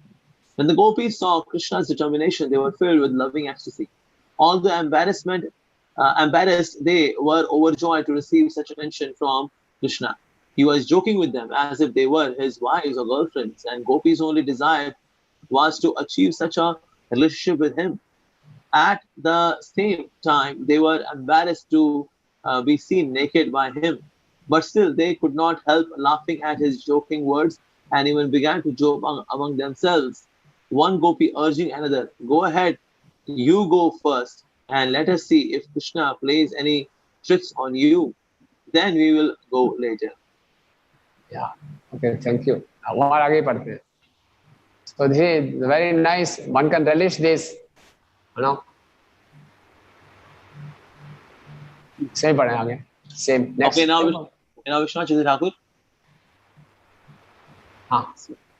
[SPEAKER 3] When the gopis saw Krishna's determination, they were filled with loving ecstasy. Although embarrassed, they were overjoyed to receive such attention from Krishna. He was joking with them as if they were his wives or girlfriends, and gopis' only desire was to achieve such a relationship with him. At the same time, they were embarrassed to be seen naked by him, but still they could not help laughing at his joking words and even began to joke among themselves. One gopi urging another, "Go ahead, you go first, and let us see if Krishna plays any tricks on you. Then we will go later."
[SPEAKER 5] Yeah. Okay. Thank you. और आगे पढ़ते हैं. So this is very nice. One can relish this. You know. Same पढ़े आगे. Same. Next.
[SPEAKER 3] Okay, now Vishwanath Chandra Thakur.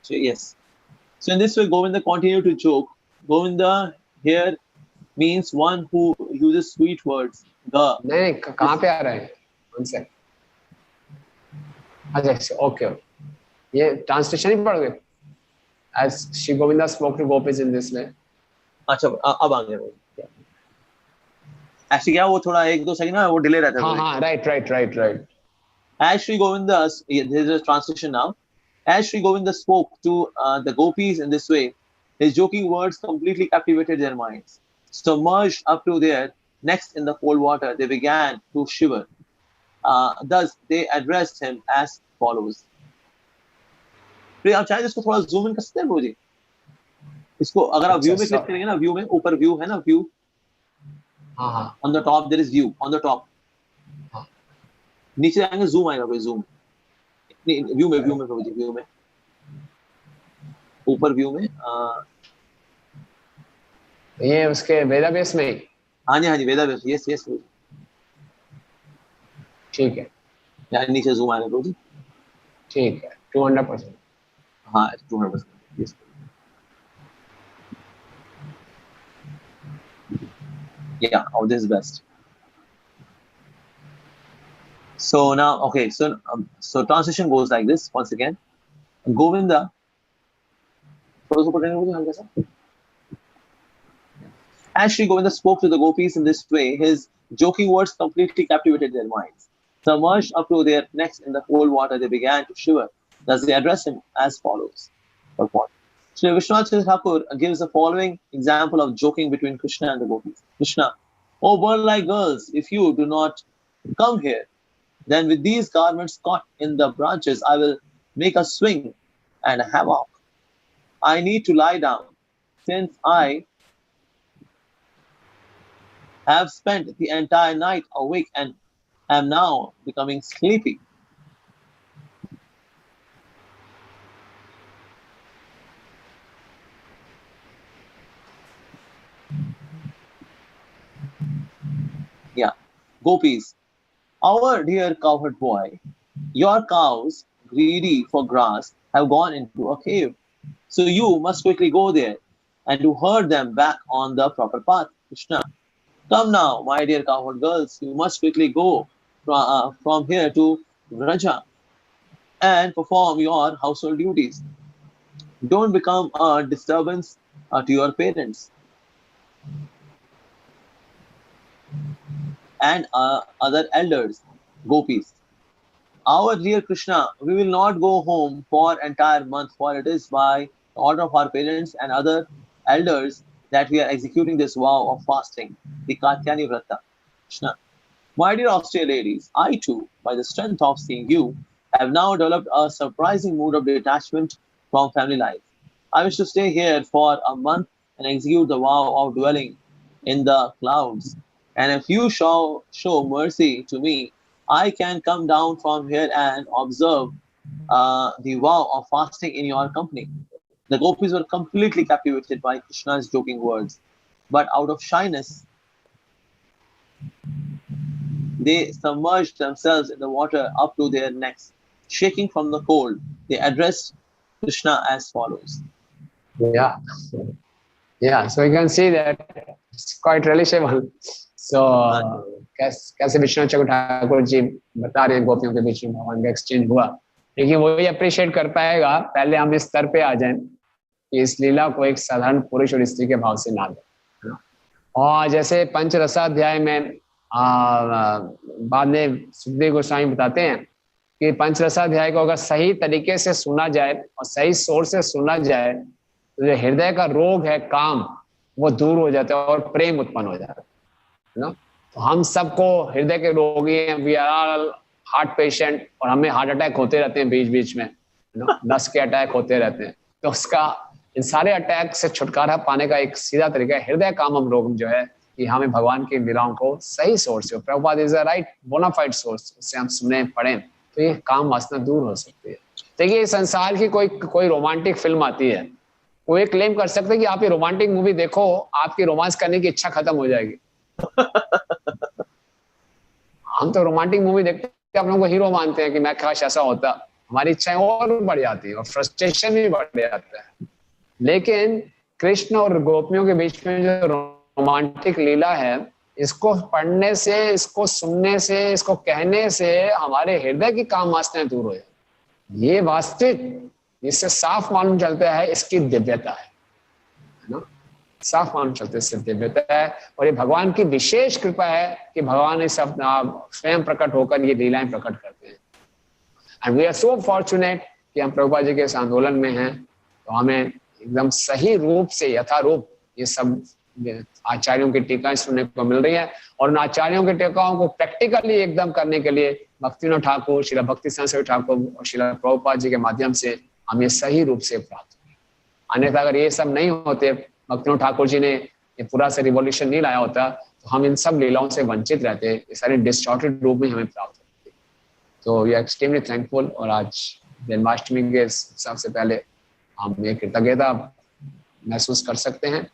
[SPEAKER 3] So yes. So in this way, Govinda continued to joke. Govinda here means one who uses sweet words.
[SPEAKER 5] नहीं कहाँ पे आ रहे हैं? One sec. अच्छा okay. ये translation ही पढ़ गए. As Shri Govinda spoke to gopis in this way.
[SPEAKER 3] अच्छा अब आ गया. Actually क्या वो थोड़ा 1-2 सेकंड ना वो डिले रहता है.
[SPEAKER 5] हाँ right.
[SPEAKER 3] As Shri Govinda, there is a translation now. As Shri Govinda spoke to the gopis in this way, his joking words completely captivated their minds. Submerged up to their necks in the cold water, they began to shiver. Thus, they addressed him as follows. फिर आप चाहे इसको थोड़ा zoom in कर सकते हैं bro जी. इसको अगर आप व्यू में क्लिक करेंगे ना, व्यू में ऊपर व्यू है ना, व्यू.
[SPEAKER 5] हाँ.
[SPEAKER 3] On the top there is view. On the top. नीचे आएंगे zoom आएगा कोई zoom. व्यू में प्रभु जी, व्यू में ऊपर व्यू में
[SPEAKER 5] ये उसके वेदाव्यास में.
[SPEAKER 3] हाँ जी वेदाव्यास. यस
[SPEAKER 5] ठीक है.
[SPEAKER 3] यार नीचे जूम आने दो जी.
[SPEAKER 5] ठीक है. 200%.
[SPEAKER 3] हाँ 200%. Yes. Yeah, this is best. So now, okay, so transition goes like this once again. Govinda. As Shri Govinda spoke to the gopis in this way, his joking words completely captivated their minds. Submerged up to their necks in the cold water, they began to shiver. Thus they addressed him as follows. Shri Vishwanath Chandra Thakur gives the following example of joking between Krishna and the gopis. Krishna, "Oh bird-like girls, if you do not come here, then with these garments caught in the branches, I will make a swing and a hammock. I need to lie down, since I have spent the entire night awake and am now becoming sleepy." Yeah, gopis. "Our dear cowherd boy, your cows, greedy for grass, have gone into a cave. So you must quickly go there and to herd them back on the proper path." Krishna, "Come now, my dear cowherd girls, you must quickly go from here to Vraja and perform your household duties. Don't become a disturbance to your parents and other elders." Gopis, "Our dear Krishna, we will not go home for entire month, for it is by order of our parents and other elders that we are executing this vow of fasting, the Katyani Vrata." Krishna, "My dear austere ladies, I too, by the strength of seeing you, have now developed a surprising mood of detachment from family life. I wish to stay here for a month and execute the vow of dwelling in the clouds. And if you show mercy to me, I can come down from here and observe the vow of fasting in your company." The gopis were completely captivated by Krishna's joking words, but out of shyness, they submerged themselves in the water up to their necks. shaking from the cold, they addressed Krishna as follows.
[SPEAKER 5] Yeah, so you can see that it's quite relatable. So कैसे विष्णु चक्रवर्ती ठाकुर जी बता रहे हैं गोपियों के बीच में भगवान का exchange हुआ, लेकिन वही अप्रिशिएट कर पाएगा पहले हम इस स्तर पे आ जाएं कि इस लीला को एक साधारण पुरुष और स्त्री के भाव से ना दें। और जैसे पंचरसाध्याय में बाद में सुखदेव गोस्वामी बताते हैं कि पंचरसाध्याय को अगर सही तरीके से सुना जाए और सही सोर्स से सुना जाए तो जो हृदय का रोग है काम वो दूर हो जाता है और प्रेम उत्पन्न हो जाता है ना। तो हम सबको हृदय के रोगी हैं, we are all heart patient, और हमें हार्ट अटैक होते रहते हैं बीच बीच में, नस के अटैक होते रहते हैं। तो उसका इन सारे अटैक से छुटकारा पाने का एक सीधा तरीका है हृदय कामम रोग जो है कि हमें भगवान की लीलाओं को सही सोर्स से, Prabhupada is a right bonafide source, उससे हम सुने पढ़ें तो ये काम वासना दूर हो सकती है। देखिए संसार की कोई रोमांटिक फिल्म आती है, वो एक क्लेम कर सकते हैं कि आप ये रोमांटिक मूवी देखो आपकी रोमांस करने की इच्छा खत्म हो जाएगी। हम तो रोमांटिक मूवी देखते हैं अपनों को हीरो मानते हैं कि मैं काश ऐसा होता, हमारी इच्छाएं और बढ़ जाती है और फ्रस्ट्रेशन भी बढ़ जाता है। लेकिन कृष्ण और गोपियों के बीच में जो रोमांटिक लीला है, इसको पढ़ने से, इसको सुनने से, इसको कहने से हमारे हृदय की काम वासनाएं दूर हो जाती। ये वास्तविक, इससे साफ मालूम चलता है इसकी दिव्यता है ना, साफ मालूम चलता है इससे दिव्यता है। और ये भगवान की विशेष कृपा है कि भगवान इस स्वयं प्रकट होकर ये लीलाएं प्रकट करते हैं। And we are so fortunate कि हम प्रभुपाद जी के इस आंदोलन में हैं, तो हमें एकदम सही रूप से यथारूप ये सब आचार्यों की टीकाएं सुनने को मिल रही है। और उन आचार्यों की टीकाओं को प्रैक्टिकली एकदम करने के लिए भक्तिविनोद ठाकुर, श्रील भक्ति संस्कृत ठाकुर और श्रील प्रभुपाद जी के माध्यम से हमें सही रूप से प्राप्त हुए। अन्यथा अगर ये सब नहीं होते, भक्तिविनोद ठाकुर जी ने ये पूरा से रिवॉल्यूशन नहीं लाया होता, तो हम इन सब लीलाओं से वंचित रहते, ये सारे डिस्टॉर्टेड रूप में हमें प्राप्त होते। तो वी आर एक्सट्रीमली थैंकफुल। और आज जन्माष्टमी के उत्सव से पहले हम ये कृतज्ञता महसूस कर सकते हैं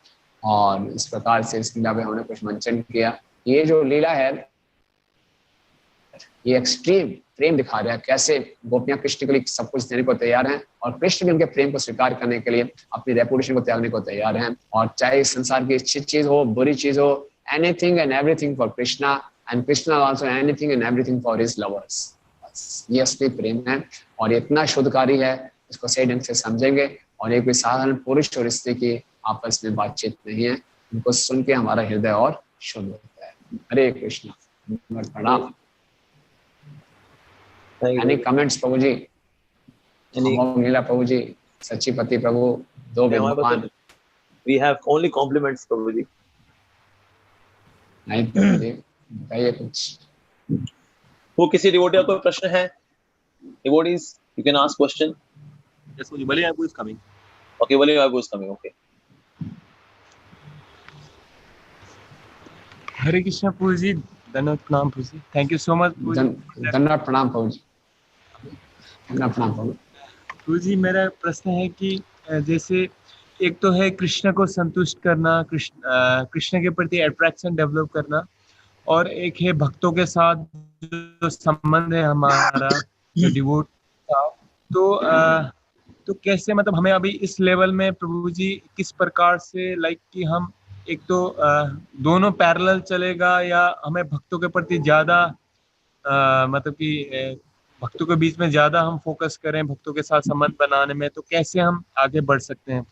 [SPEAKER 5] और इस प्रकार से इस लीला में हमने कुछ मंचन किया। ये जो लीला है ये एक्सट्रीम प्रेम दिखा रहा है, कैसे गोपियां कृष्ण के लिए सब कुछ देने को तैयार हैं और कृष्ण भी उनके प्रेम को स्वीकार करने के लिए अपनी रेपुटेशन को त्यागने को तैयार हैं। और चाहे इस संसार की अच्छी चीज हो, बुरी चीज हो, anything and everything for Krishna and Krishna also anything and everything for his lovers. ये असली प्रेम है और ये इतना शुद्धकारी है, इसको सही ढंग से समझेंगे। और ये कोई साधारण पुरुष और स्त्री की आपस में बातचीत नहीं है, इनको सुन के हमारा हृदय और शुद्ध होता है। हरे कृष्ण, प्रणाम। Any comments प्रभु जी? लीला प्रभु जी, सच्चीपति प्रभु, दो विद्वान।
[SPEAKER 3] We have only compliments प्रभु जी।
[SPEAKER 5] नहीं प्रभु जी, बताइए कुछ।
[SPEAKER 3] वो किसी डिवोटी का कोई प्रश्न है? Devotees, you can ask question.
[SPEAKER 1] Yes, Bali Abu is coming.
[SPEAKER 3] Okay, Bali Abu is coming. Okay.
[SPEAKER 6] हरे कृष्ण प्रभु जी, धन्यवाद प्रणाम प्रभु जी, थैंक यू सो मच
[SPEAKER 5] धन्यवाद प्रणाम प्रभु जी, धन्यवाद प्रणाम
[SPEAKER 6] प्रभु जी। मेरा प्रश्न है कि जैसे एक तो है कृष्ण को संतुष्ट करना, कृष्ण के प्रति अट्रैक्शन डेवलप करना, और एक है भक्तों के साथ जो संबंध है हमारा डिवोट का, तो कैसे, मतलब हमें अभी इस लेवल में प्रभु जी किस प्रकार से लाइक कि हम एक तो दोनों पैरेलल चलेगा या हमें भक्तों के प्रति ज्यादा मतलब कि भक्तों के बीच में ज्यादा हम फोकस करें भक्तों के साथ संबंध बनाने में, तो कैसे हम आगे बढ़ सकते हैं?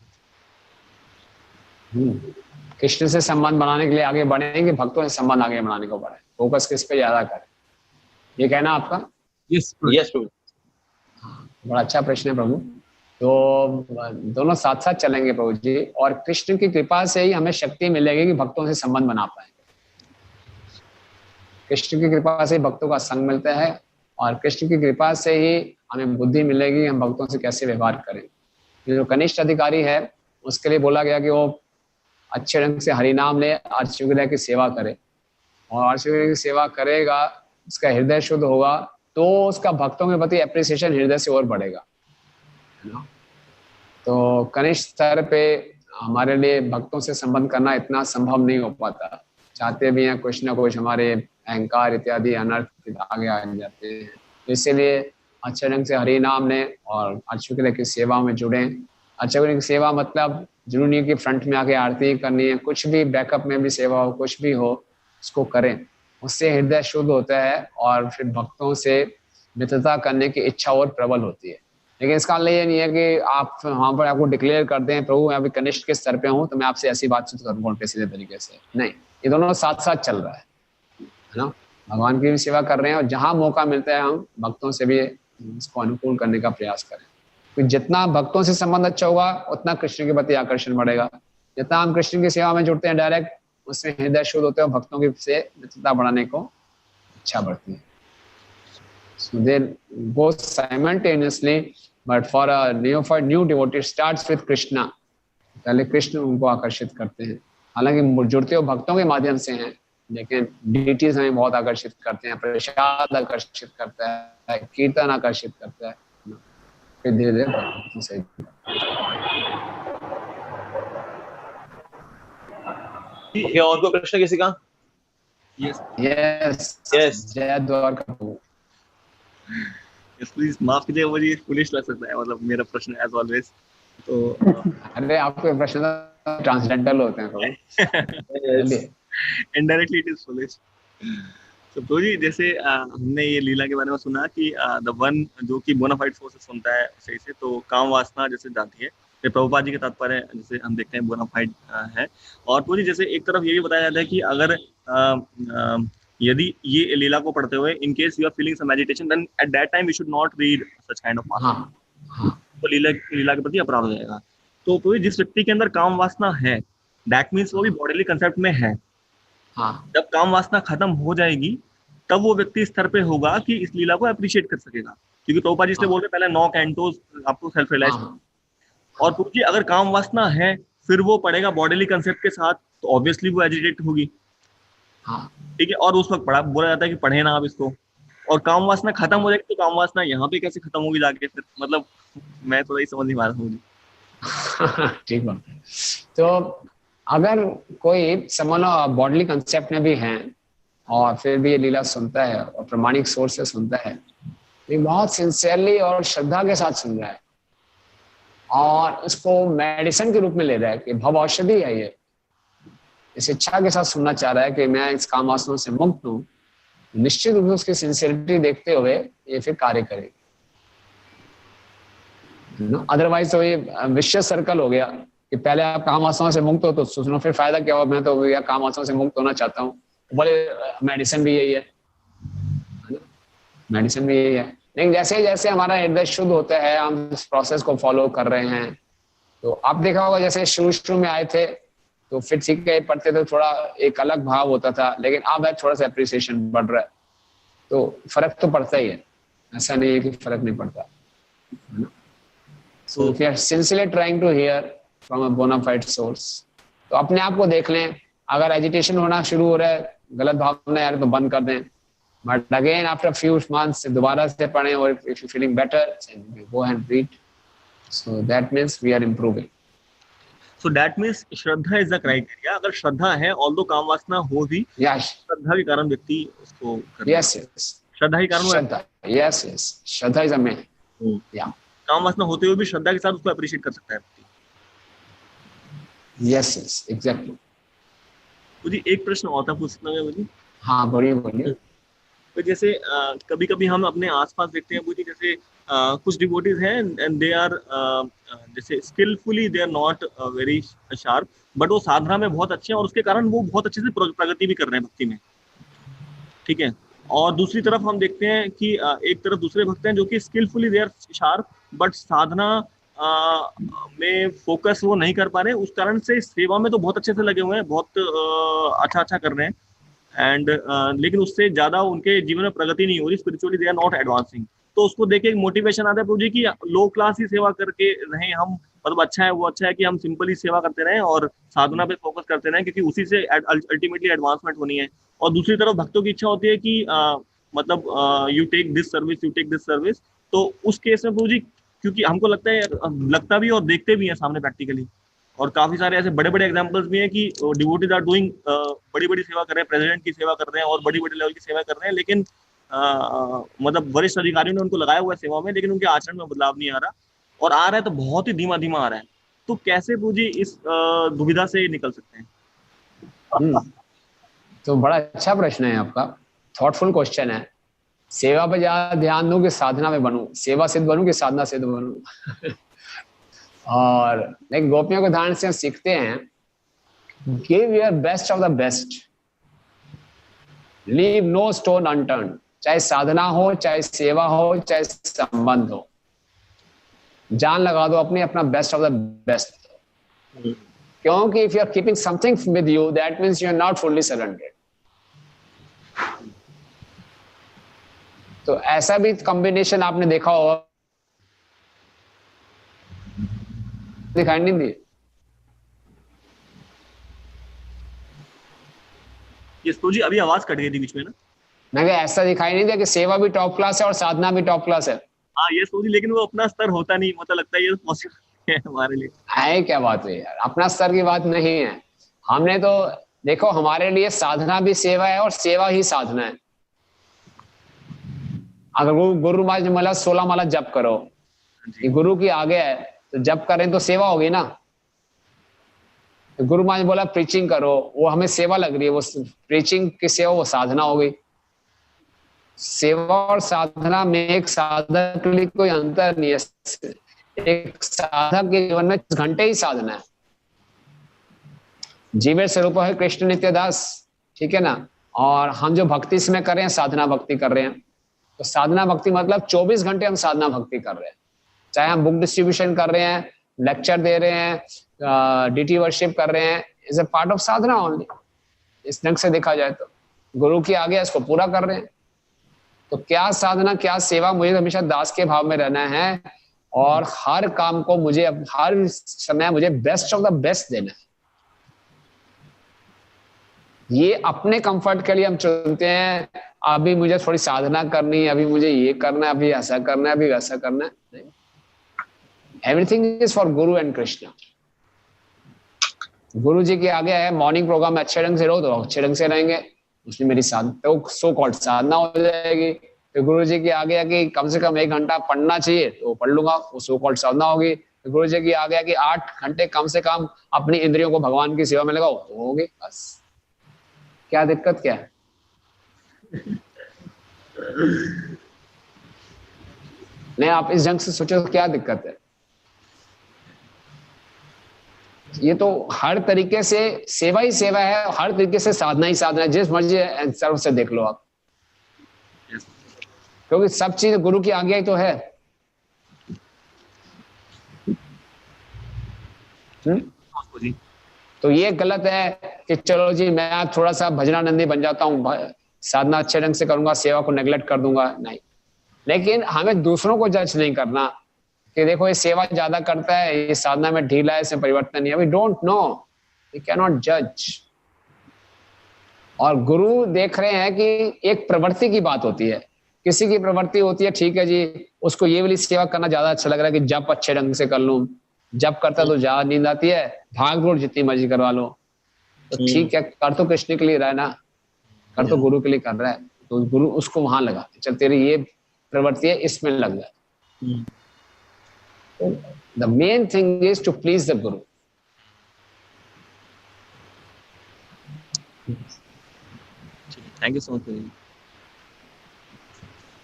[SPEAKER 5] कृष्ण से संबंध बनाने के लिए आगे बढ़ेंगे, भक्तों से संबंध आगे बढ़ाने को बढ़े, फोकस किस पे ज्यादा करें, ये कहना आपका?
[SPEAKER 3] यस प्रभु।
[SPEAKER 5] बड़ा अच्छा प्रश्न है प्रभु। तो दोनों साथ साथ चलेंगे प्रभु जी, और कृष्ण की कृपा से ही हमें शक्ति मिलेगी कि भक्तों से संबंध बना पाएंगे। कृष्ण की कृपा से भक्तों का संग मिलता है और कृष्ण की कृपा से ही हमें बुद्धि मिलेगी हम भक्तों से कैसे व्यवहार करें। जो कनिष्ठ अधिकारी है उसके लिए बोला गया कि वो अच्छे ढंग से हरिनाम ले, आर्षविग्रह की सेवा करे, और आर्षविग्रह की सेवा करेगा, उसका हृदय शुद्ध होगा, तो उसका भक्तों के प्रति एप्रिसिएशन हृदय से और बढ़ेगा। तो कनिष्ठ स्तर पे हमारे लिए भक्तों से संबंध करना इतना संभव नहीं हो पाता, चाहते भी हैं कुछ ना कुछ हमारे अहंकार इत्यादि अनर्थ आगे आ जाते हैं। इसीलिए अच्छे ढंग से हरि नाम ने और अच्युत की सेवा में जुड़े। अच्युत की सेवा मतलब जरूरी नहीं है कि फ्रंट में आके आरती करनी है, कुछ भी बैकअप में भी सेवा हो, कुछ भी हो उसको करें, उससे हृदय शुद्ध होता है और फिर भक्तों से मित्रता करने की इच्छा और प्रबल होती है। लेकिन इसका मतलब ये नहीं है कि आप वहाँ पर आपको डिक्लेयर कर दें प्रभु मैं अभी कनिष्ठ के स्तर पे हूँ तो मैं आपसे ऐसी बातचीत करूँगा उनके सीधे तरीके से, नहीं, ये दोनों साथ साथ चल रहा है ना। भगवान की भी सेवा कर रहे हैं और जहाँ मौका मिलता है हम भक्तों से भी इसको अनुकूल करने का प्रयास करें। तो जितना भक्तों से संबंध अच्छा होगा उतना कृष्ण के प्रति आकर्षण बढ़ेगा। जितना हम कृष्ण की सेवा में जुड़ते हैं डायरेक्ट, उसमें हृदय शुद्ध होते हैं और भक्तों की से मित्रता बढ़ाने को इच्छा बढ़ती है। So they go simultaneously, but for a neophyte new devotee starts with Krishna. पहले कृष्ण उनको आकर्षित करते हैं, हालांकि जुड़ते हो भक्तों के माध्यम से हैं, लेकिन डीटीज हमें बहुत आकर्षित करते हैं, प्रसाद आकर्षित करता है, कीर्तन आकर्षित करता है, फिर धीरे धीरे भक्तों से।
[SPEAKER 3] ओके, और को प्रश्न किसी का?
[SPEAKER 1] यस
[SPEAKER 5] यस, जय द्वारका प्रभु।
[SPEAKER 1] प्लीज माफ कीजिए, मुझे फुलिश लग सकता है, मतलब मेरा प्रश्न एज ऑलवेज तो
[SPEAKER 5] अरे आपके प्रश्न ट्रांसडेंटल होते हैं प्रभु।
[SPEAKER 1] Indirectly it is foolish. तो प्रभु जी जैसे हमने ये लीला के बारे में सुना कि द वन जो कि बोनाफाइड सोर्स सुनता है सही से, तो काम वासना जैसे जाती है, फिर प्रभुपाद जी के तात्पर्य जैसे हम देखते हैं बोनाफाइड है। और प्रभु जी जैसे एक तरफ ये भी बताया जाता है कि अगर यदि ये लीला को पढ़ते हुए in case you are feeling some agitation then at that time we should not read such kind of past, तो लीला के प्रति अपराध हो जाएगा। तो प्रभु जिस व्यक्ति के अंदर काम वासना है दैट मीन्स वो भी बॉडीली कंसेप्ट में है। जब काम वासना खत्म हो जाएगी तब वो व्यक्ति इस स्तर पे होगा कि इस लीला को अप्रिशिएट कर सकेगा, क्योंकि प्रभुपाद जी इसलिए बोल रहे पहले 9 कैंटोस आपको सेल्फ रियलाइज। और प्रभु जी अगर काम वासना है फिर वो पढ़ेगा बॉडीली कंसेप्ट के साथ, तो ऑब्वियसली वो एजिटेट होगी। ठीक है, और उस वक्त बोला जाता है कि पढ़े ना आप इसको, और काम वासना खत्म हो जाएगी तो काम वासना यहाँ पे कैसे खत्म होगी जाके, फिर मतलब मैं थोड़ा ही समझ नहीं पा रहा हूँ।
[SPEAKER 5] ठीक बात है। तो अगर कोई समझ बॉडीली कंसेप्ट में भी है और फिर भी ये लीला सुनता है और प्रमाणिक सोर्स से सुनता है, ये बहुत सिंसियरली और श्रद्धा के साथ सुन रहा है और उसको मेडिसिन के रूप में ले रहा है कि भव औषधि है, ये इस इच्छा के साथ सुनना चाह रहा है कि मैं इस काम वासना से मुक्त हूँ, निश्चित रूप से उसकी सिंसियरिटी देखते हुए ये फिर कार्य करेगी। अदरवाइज तो ये विशेष सर्कल हो गया कि पहले आप काम वासना से मुक्त हो तो सुनो फिर फायदा क्या हो, मैं तो भैया काम वासना से मुक्त होना चाहता हूँ, बोले मेडिसिन भी यही है, मेडिसिन भी यही है। लेकिन जैसे जैसे हमारा हृदय शुद्ध होता है, हम इस प्रोसेस को फॉलो कर रहे हैं, तो आप देखा होगा जैसे शुरू में आए थे तो फिर ठीक है पढ़ते थे, थोड़ा एक अलग भाव होता था, लेकिन अब थोड़ा सा एप्रिसिएशन बढ़ रहा है, तो फर्क तो पड़ता ही है, ऐसा नहीं है कि फर्क नहीं पड़ता। So if you are sincerely trying to hear from a bona fide source, तो अपने आप को देख लें, अगर एजिटेशन होना शुरू हो रहा है, गलत भावना यार तो बंद कर दें, but again after few months दोबारा से पढ़ें, और if you feeling better go and read, so that means we are improving.
[SPEAKER 1] So that means shraddha is the criteria। अगर श्रद्धा है although काम वासना हो भी, श्रद्धा के कारण व्यक्ति उसको
[SPEAKER 5] yes
[SPEAKER 1] श्रद्धा के कारण
[SPEAKER 5] श्रद्धा yes Shraddha is a main
[SPEAKER 1] काम वासना होते हुए भी श्रद्धा के साथ उसको अप्रिशिएट कर सकता है व्यक्ति।
[SPEAKER 5] yes exactly।
[SPEAKER 1] मुझे एक प्रश्न और था पूछना है मुझे।
[SPEAKER 5] हाँ बोलिए।
[SPEAKER 1] तो जैसे कभी कभी हम अपने आसपास देखते हैं मुझे, जैसे कुछ डिवोटीज हैं एंड दे आर जैसे skilfully they are not very sharp, but वो साधना में बहुत अच्छे हैं और उसके कारण वो बहुत अच्छे से प्रगति भी कर रहे हैं भक्ति में, ठीक है। और दूसरी तरफ हम देखते हैं कि एक तरफ दूसरे भक्त हैं जो कि skillfully they are sharp but साधना में फोकस वो नहीं कर पा रहे, उस कारण से सेवा में तो बहुत अच्छे से लगे हुए हैं, बहुत अच्छा कर रहे हैं, एंड लेकिन उससे ज्यादा उनके जीवन में प्रगति नहीं हो रही, spiritually they are not advancing. तो उसको देख के एक मोटिवेशन आता है प्रभु जी की लो क्लास ही सेवा करके रहें हम, मतलब अच्छा है, वो अच्छा है कि हम सिंपली सेवा करते रहें और साधना पे फोकस करते रहें, क्योंकि उसी से अल्टीमेटली एडवांसमेंट होनी है। और दूसरी तरफ भक्तों की इच्छा होती है कि मतलब यू टेक दिस सर्विस, तो उस केस में प्रभु जी, क्योंकि हमको लगता भी और देखते भी हैं सामने प्रैक्टिकली, और काफी सारे ऐसे बड़े बड़े एग्जांपल्स भी हैं कि डिवोटीज आर डूइंग बड़ी बड़ी सेवा कर रहे हैं, प्रेसिडेंट की सेवा कर रहे हैं और बड़ी बड़ी लेवल की सेवा कर रहे हैं, लेकिन मतलब वरिष्ठ अधिकारियों ने उनको लगाया हुआ है सेवा में, लेकिन उनके आचरण में बदलाव नहीं आ रहा, और आ रहा है तो बहुत ही धीमा धीमा आ रहा है। तो कैसे प्रभु जी इस दुविधा से निकल सकते हैं?
[SPEAKER 5] तो बड़ा अच्छा प्रश्न है आपका, थॉटफुल क्वेश्चन है। सेवा पे ज्यादा ध्यान दूं कि साधना में बनूं, सेवा सिद्ध बनूं कि साधना सिद्ध बनूं? और लेकिन गोपियों के उदाहरण से हम सीखते हैं, give your best of the best, leave no stone unturned. चाहे साधना हो, चाहे सेवा हो, चाहे संबंध हो, जान लगा दो अपनी, अपना बेस्ट ऑफ द बेस्ट। क्योंकि if you are keeping something with you, that means you are not fully surrendered. तो ऐसा भी कॉम्बिनेशन आपने देखा होगा, दिखाई नहीं दी?
[SPEAKER 1] यस प्रभु जी, अभी आवाज कट गई थी बीच में ना।
[SPEAKER 5] मैं कहा ऐसा दिखाई नहीं दिया कि सेवा भी टॉप क्लास है और साधना भी टॉप क्लास है?
[SPEAKER 1] हाँ यस प्रभु जी, लेकिन वो अपना स्तर होता नहीं, मतलब लगता है ये पॉसिबल है हमारे लिए।
[SPEAKER 5] है क्या बात है यार, अपना स्तर की बात नहीं है। हमने तो देखो, हमारे लिए साधना भी सेवा है और सेवा ही साधना है। अगर गुरु महाराज ने मला 16 माला जप करो, ये गुरु की आगे है, तो जप करें तो सेवा होगी ना। तो गुरु महाराज बोला प्रीचिंग करो, वो हमें सेवा लग रही है, वो प्रीचिंग की सेवा, वो साधना हो गई। सेवा और साधना में एक साधक के लिए कोई अंतर नहीं है। एक साधक के जीवन में घंटे ही साधना है। जीवे स्वरूप है कृष्ण नित्य दास, ठीक है ना। और हम जो भक्ति इसमें कर रहे हैं, साधना भक्ति कर रहे हैं। तो साधना भक्ति मतलब 24 घंटे हम साधना भक्ति कर रहे हैं। चाहे हम बुक डिस्ट्रीब्यूशन कर रहे हैं, लेक्चर दे रहे हैं, डीटी वर्शिप कर रहे हैं, is a part of Sadhana only. इस ढंग से देखा जाए तो गुरु की आगे इसको पूरा कर रहे हैं। तो क्या साधना क्या सेवा, मुझे हमेशा दास के भाव में रहना है और हर काम को मुझे हर समय मुझे बेस्ट ऑफ द बेस्ट देना है। ये अपने कंफर्ट के लिए हम चुनते हैं, अभी मुझे थोड़ी साधना करनी है, अभी मुझे ये करना है, अभी ऐसा करना है, अभी वैसा करना है। Everything is for Guru and Krishna. गुरु जी के आगे है मॉर्निंग प्रोग्राम में अच्छे ढंग से रहो तो अच्छे ढंग से रहेंगे, उसमें मेरी तो सो कॉल्ड साधना हो जाएगी। तो गुरु जी के आगे है कि कम से कम 1 घंटा पढ़ना चाहिए तो पढ़ लूंगा, वो सो कॉल्ड साधना होगी। तो गुरु जी के आगे है कि 8 घंटे कम से कम अपनी इंद्रियों को भगवान की सेवा में लगाओ तो होगी। बस क्या दिक्कत क्या है? नहीं, आप इस ढंग से सोचो तो क्या दिक्कत है? ये तो हर तरीके से सेवा ही सेवा है, हर तरीके से साधना ही साधना है, जिस मर्जी सर्व से देख लो आप। क्योंकि सब चीज गुरु की आज्ञा ही तो है। तो ये गलत है कि चलो जी मैं आज थोड़ा सा भजनानंदी बन जाता हूँ, साधना अच्छे ढंग से करूंगा, सेवा को नेग्लेक्ट कर दूंगा, नहीं। लेकिन हमें दूसरों को जज नहीं करना कि देखो ये सेवा ज्यादा करता है, ये साधना में ढीला है, इसमें परिवर्तन नहीं है। We don't know, we can not जज। और गुरु देख रहे हैं कि एक प्रवृत्ति की बात होती है, किसी की प्रवृत्ति होती है, ठीक है जी, उसको ये वाली सेवा करना ज्यादा अच्छा लग रहा है कि जप अच्छे ढंग से कर लूं, जप करता तो ज्यादा नींद आती है, भाग दौड़ जितनी मर्जी करवा लो, तो ठीक है, कर तो कृष्ण के लिए रहा है ना, कर तो गुरु के लिए कर रहा है, तो गुरु उसको वहां लगा, चल तेरी ये प्रवृत्ति है इसमें लग जाए। The main thing is to please the Guru.
[SPEAKER 1] Thank you so much.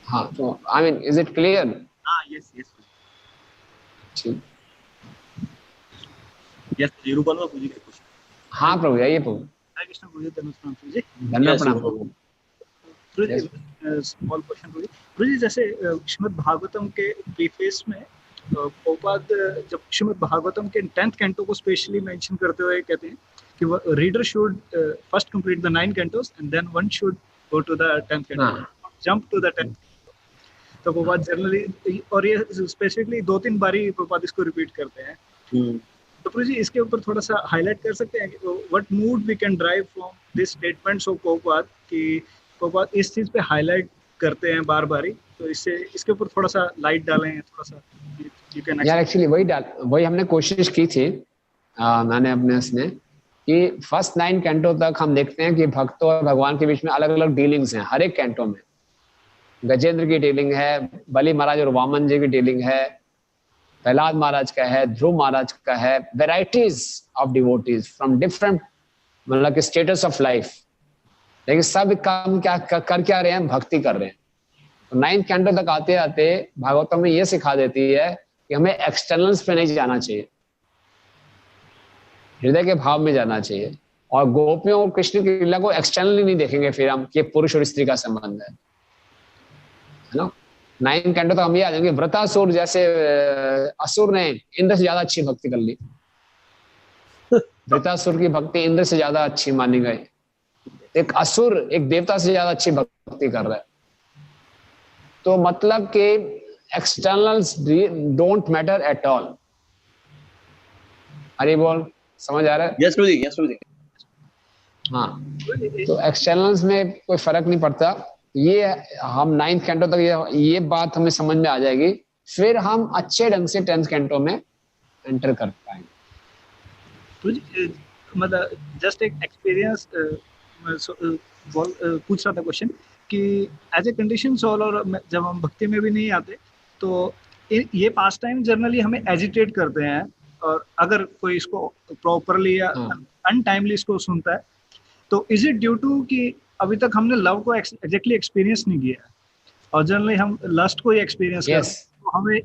[SPEAKER 5] हाँ, तो I mean, is it clear?
[SPEAKER 1] हाँ, yes, yes.
[SPEAKER 5] ठीक।
[SPEAKER 1] Yes, निरूपण में पूजी के कुछ।
[SPEAKER 5] हाँ प्रभु, आइए प्रभु।
[SPEAKER 2] हरे कृष्ण प्रभु, धन्यवाद जी।
[SPEAKER 5] धन्यवाद प्रणाम प्रभु।
[SPEAKER 2] स्मॉल क्वेश्चन प्रभु जी, जैसे श्रीमद् भागवतम के प्रीफेस में प्रभुपाद जब श्रीमद् भागवतम के 10th कैंटो को स्पेशली मेंशन करते हुए कहते हैं कि reader should first complete the 9 cantos and then one should go to the 10th canto, jump to the 10th। तो प्रभुपाद जनरली, और ये स्पेसिफिकली 2-3 बारी प्रभुपाद इसको रिपीट करते हैं। तो प्रभु जी इसके ऊपर थोड़ा सा हाईलाइट कर सकते हैं कि what mood we can drive from this statements of Prabhupada, कि प्रभुपाद इस चीज पे हाईलाइट करते हैं बार बारी, तो इससे इसके ऊपर थोड़ा सा लाइट डालें, थोड़ा सा यार।
[SPEAKER 5] एक्चुअली वही हमने कोशिश की थी, मैंने अपने उसने कि फर्स्ट 9 कैंटो तक हम देखते हैं कि भक्तों और भगवान के बीच में अलग अलग डीलिंग्स हैं हर एक कैंटो में। गजेंद्र की डीलिंग है, बलि महाराज और वामन जी की डीलिंग है, प्रहलाद महाराज का है, ध्रुव महाराज का है, varieties of devotees from different मतलब कि स्टेटस ऑफ लाइफ, लेकिन सब काम क्या कर क्या रहे हैं, भक्ति कर रहे हैं। तो 9th कैंटो तक आते आते भागवतम में ये सिखा देती है कि हमें एक्सटर्नल्स पे नहीं जाना चाहिए, हृदय के भाव में जाना चाहिए। और गोपियों और कृष्ण की लीला को एक्सटर्नली नहीं देखेंगे फिर हम कि पुरुष और स्त्री का संबंध है ना। 9th कैंटो तक हम ये आ जाएंगे, वृतासुर जैसे असुर ने इंद्र से ज्यादा अच्छी भक्ति कर ली, वृतासुर की भक्ति इंद्र से ज्यादा अच्छी मानी गई। एक असुर एक देवता से ज्यादा अच्छी भक्ति कर रहा है। तो मतलब कि externals don't matter at all. अरे बोल, समझ आ रहा है?
[SPEAKER 3] यस प्रभु जी, यस प्रभु जी।
[SPEAKER 5] हाँ, तो एक्सटर्नल्स में कोई फर्क नहीं पड़ता। ये हम 9th कैंटो तक ये बात हमें समझ में आ जाएगी, फिर हम अच्छे ढंग से 10th कैंटो में एंटर कर पाएंगे।
[SPEAKER 2] मतलब जस्ट एक एक्सपीरियंस पूछ रहा था क्वेश्चन कि एज ए कंडीशन सोल, और जब हम भक्ति में भी नहीं आते तो ये पास टाइम जनरली हमें एजिटेट करते हैं, और अगर कोई इसको प्रॉपरली या अनटाइमली इसको सुनता है तो इज इट ड्यू टू कि अभी तक हमने लव को एग्जैक्टली एक्सपीरियंस नहीं किया, और जनरली हम लस्ट को ही एक्सपीरियंस करते हैं, तो हमें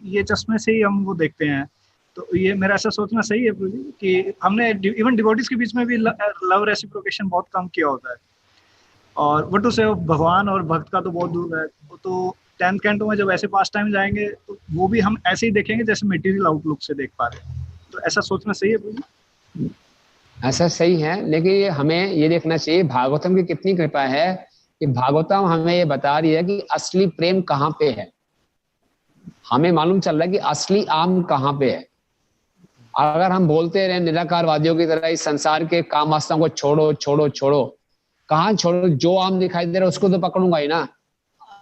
[SPEAKER 2] ये चश्मे से ही हम वो देखते हैं। तो ये मेरा ऐसा सोचना सही है प्रभु जी कि हमने इवन डिवोटीज के बीच में भी लव रेसिप्रोकेशन बहुत कम किया होता है, और व्हाट टू से भगवान और भक्त का तो बहुत दूर है। तो 10th कैंटो में जब ऐसे पास टाइम जाएंगे तो वो भी हम ऐसे ही देखेंगे जैसे मटेरियल आउटलुक से देख पा रहे हैं। तो ऐसा सोचना सही है प्रभु जी?
[SPEAKER 5] ऐसा सही है, लेकिन हमें ये देखना चाहिए भागवतम की कितनी कृपा है कि भागवतम हमें ये बता रही है कि असली प्रेम कहाँ पे है। हमें मालूम चल रहा है कि असली आम कहाँ पे है। अगर हम बोलते रहे निराकारवादियों की तरह इस संसार के काम वासनाओं को छोड़ो छोड़ो छोड़ो, कहाँ छोड़ो? जो आम दिखाई दे रहा है उसको तो पकड़ूंगा ही ना।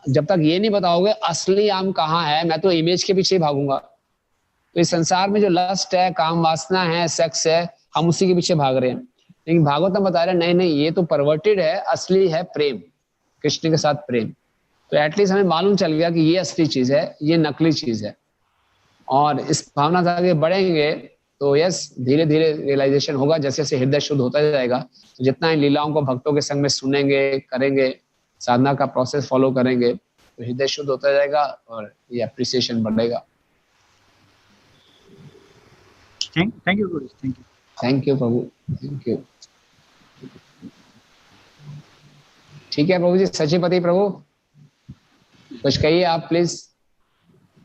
[SPEAKER 5] जब तक ये नहीं बताओगे असली आम कहाँ है, मैं तो इमेज के पीछे भागूंगा। तो इस संसार में जो लस्ट है, काम वासना है, सेक्स है, हम उसी के पीछे भाग रहे हैं। लेकिन भागवतम बता रहे हैं नहीं नहीं, ये तो परवर्टेड है, असली है प्रेम, कृष्ण के साथ प्रेम। तो एटलीस्ट हमें मालूम चल गया कि ये असली चीज है, ये नकली चीज है। और इस भावना से आगे बढ़ेंगे तो यस, धीरे धीरे रियलाइजेशन होगा। जैसे जैसे हृदय शुद्ध होता जाएगा, तो जितना इन लीलाओं को भक्तों के संग में सुनेंगे, करेंगे, साधना का प्रोसेस फॉलो करेंगे, तो हृदय शुद्ध होता जाएगा और ये अप्रिसिएशन बढ़ेगा।
[SPEAKER 2] Thank you Guru, thank you.
[SPEAKER 5] Thank you प्रभु, थैंक यू। ठीक है प्रभु जी, सचिपति प्रभु कुछ कहिए आप प्लीज।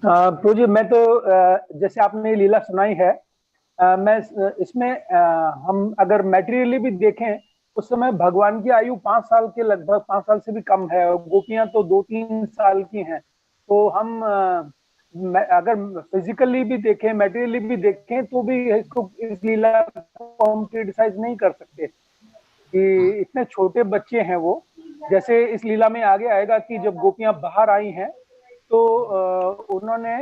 [SPEAKER 7] प्रभु जी, मैं तो जैसे आपने लीला सुनाई है, मैं इसमें हम अगर मैटेरियली भी देखें उस समय भगवान की आयु 5 साल के लगभग 5 साल से भी कम है, और गोपियां तो 2-3 साल की हैं। तो हम अगर फिजिकली भी देखें, मैटेरियली भी देखें, तो भी इसको, इस लीला को हम क्रिटिसाइज नहीं कर सकते कि इतने छोटे बच्चे हैं वो। जैसे इस लीला में आगे आएगा कि जब गोपियां बाहर आई हैं तो उन्होंने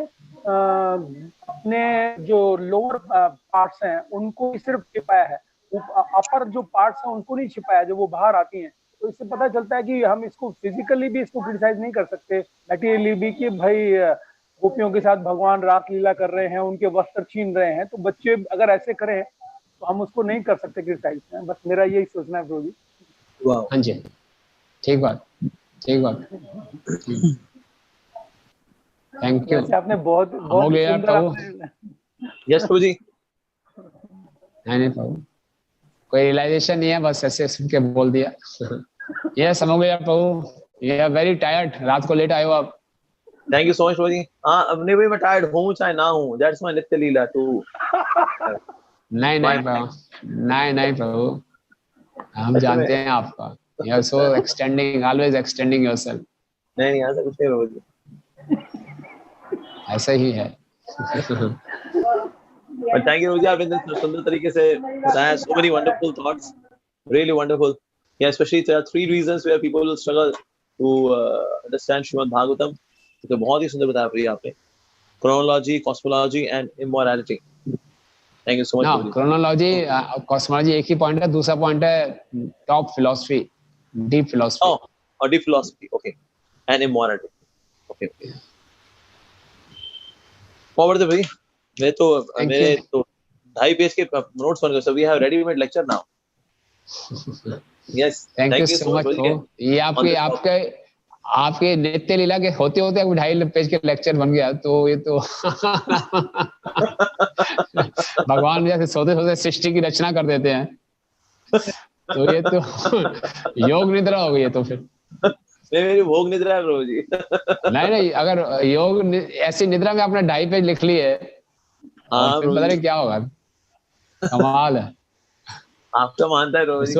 [SPEAKER 7] अपने जो लोअर पार्ट्स हैं उनको सिर्फ छिपाया है, अपर जो पार्ट्स हैं उनको नहीं छिपाया जो वो बाहर आती हैं। तो इससे पता चलता है कि हम इसको फिजिकली भी इसको क्रिटिसाइज नहीं कर सकते, मैटेरियली भी, कि भाई गोपियों के साथ भगवान रास लीला कर रहे हैं, उनके वस्त्र छीन रहे हैं, तो बच्चे अगर ऐसे करें तो हम उसको नहीं कर सकते क्रिटिसाइज। बस मेरा यही सोचना है प्रभु जी।
[SPEAKER 5] हाँ जी, ठीक बात, ठीक बात। Thank you.
[SPEAKER 7] आपने बहुत
[SPEAKER 5] हो गया प्रभु।
[SPEAKER 3] यस प्रभु जी।
[SPEAKER 5] नहीं प्रभु, कोई रियलाइजेशन नहीं है, बस ऐसे सुन के बोल दिया। ये समझ गया प्रभु, ये आर वेरी टायर्ड, रात को लेट आए हो आप।
[SPEAKER 3] थैंक यू सो मच प्रभु जी। हाँ, अपने भी मैं टायर्ड हूँ चाहे ना हूँ, दैट्स माय नित्य लीला टू।
[SPEAKER 5] नहीं प्रभु, नहीं प्रभु, हम जानते हैं आपका। You are so extending, always extending yourself.
[SPEAKER 3] नहीं ऐसा कुछ नहीं प्रभु जी,
[SPEAKER 5] ऐसा ही है।
[SPEAKER 3] But thank you प्रभु जी, आपने सुंदर तरीके से बताया, so many wonderful thoughts, really wonderful. Yeah, especially there are 3 reasons where people will struggle to understand Srimad Bhagavatam. तो बहुत ही सुंदर बताया प्रभु जी आपने, chronology, cosmology and immorality. Thank you so much.
[SPEAKER 5] Now, chronology, cosmology एक ही पॉइंट है, दूसरा point है top philosophy, deep philosophy.
[SPEAKER 3] Oh, deep philosophy. Okay. and immorality. Okay. Forward the भाई. मेरे तो 2.5 पेज के नोट्स बन गए. So we have ready-made lecture now. Yes.
[SPEAKER 5] Thank you so much. ये आपके नित्य लीला के होते होते 2.5 पेज के लेक्चर बन गया, तो ये तो भगवान जैसे सोते सोते सृष्टि की रचना कर देते हैं, तो ये तो योग निद्रा हो गई है. तो फिर
[SPEAKER 3] मेरी भोग निद्रा है प्रभु जी.
[SPEAKER 5] नहीं, अगर योग ऐसी निद्रा में आपने 2.5 पेज लिख लिए, हाँ, पता नहीं क्या होगा. कमाल है.
[SPEAKER 3] आपका मानता है प्रभु जी.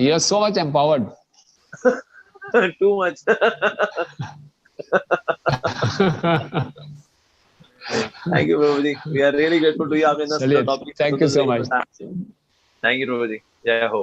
[SPEAKER 5] You're so much empowered.
[SPEAKER 3] Too much. Thank you, Prabhuji. We are really grateful to you.
[SPEAKER 5] Thank you so much.
[SPEAKER 3] Thank you, Prabhuji. Jai Ho.